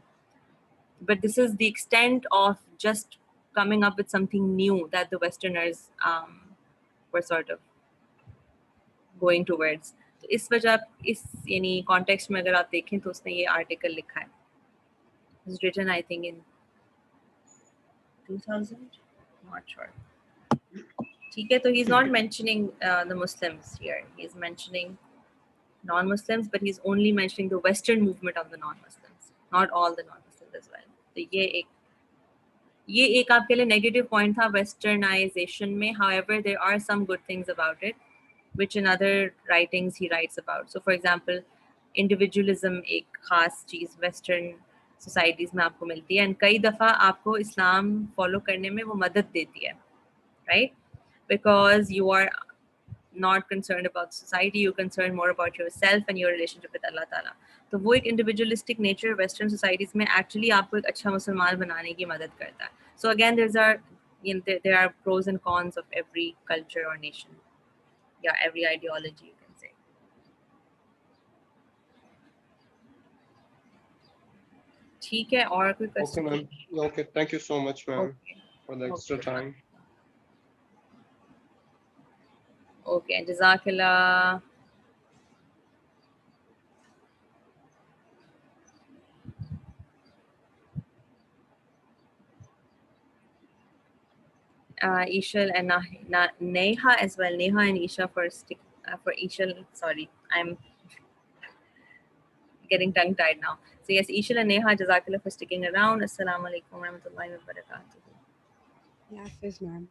But this is the extent of just coming up with something new that the Westerners were sort of going towards. तो इस वजह, इस यानी context में अगर आप देखें तो उसने ये आर्टिकल लिखा है. It's written I think in 2000, not sure. ठीक है, तो he is not mentioning the Muslims here. He is mentioning non-Muslims, but he is only mentioning the Western movement of the non-Muslims, not all the non-Muslims as well. तो ये एक आपके लिए negative point था westernisation में. However, there are some good things about it, which in other writings he writes about. So, for example, individualism एक खास चीज़ western societies में आपको मिलती है, एंड कई दफ़ा आपको इस्लाम फॉलो करने में वो मदद देती है, right? Because you are not concerned about society, you're concerned more about yourself and your relationship with Allah Ta'ala. तो वो एक individualistic nature western societies में actually आपको एक अच्छा मुसलमान बनाने की मदद करता है. So again, there are pros and cons of every culture or nation. Yeah, every ideology you can say. ठीक है, और कोई Okay, question? ma'am. Okay, thank you so much, ma'am, Okay. for the extra Okay. time. Okay, Jazakallah. Ishal and Neha as well. Neha and Isha for Ishal. Sorry, I'm getting tongue tied now. So yes, Ishal and Neha, Jazakallah for sticking around. Assalamu alaikum warahmatullahi wabarakatuh. Hafiz, ma'am.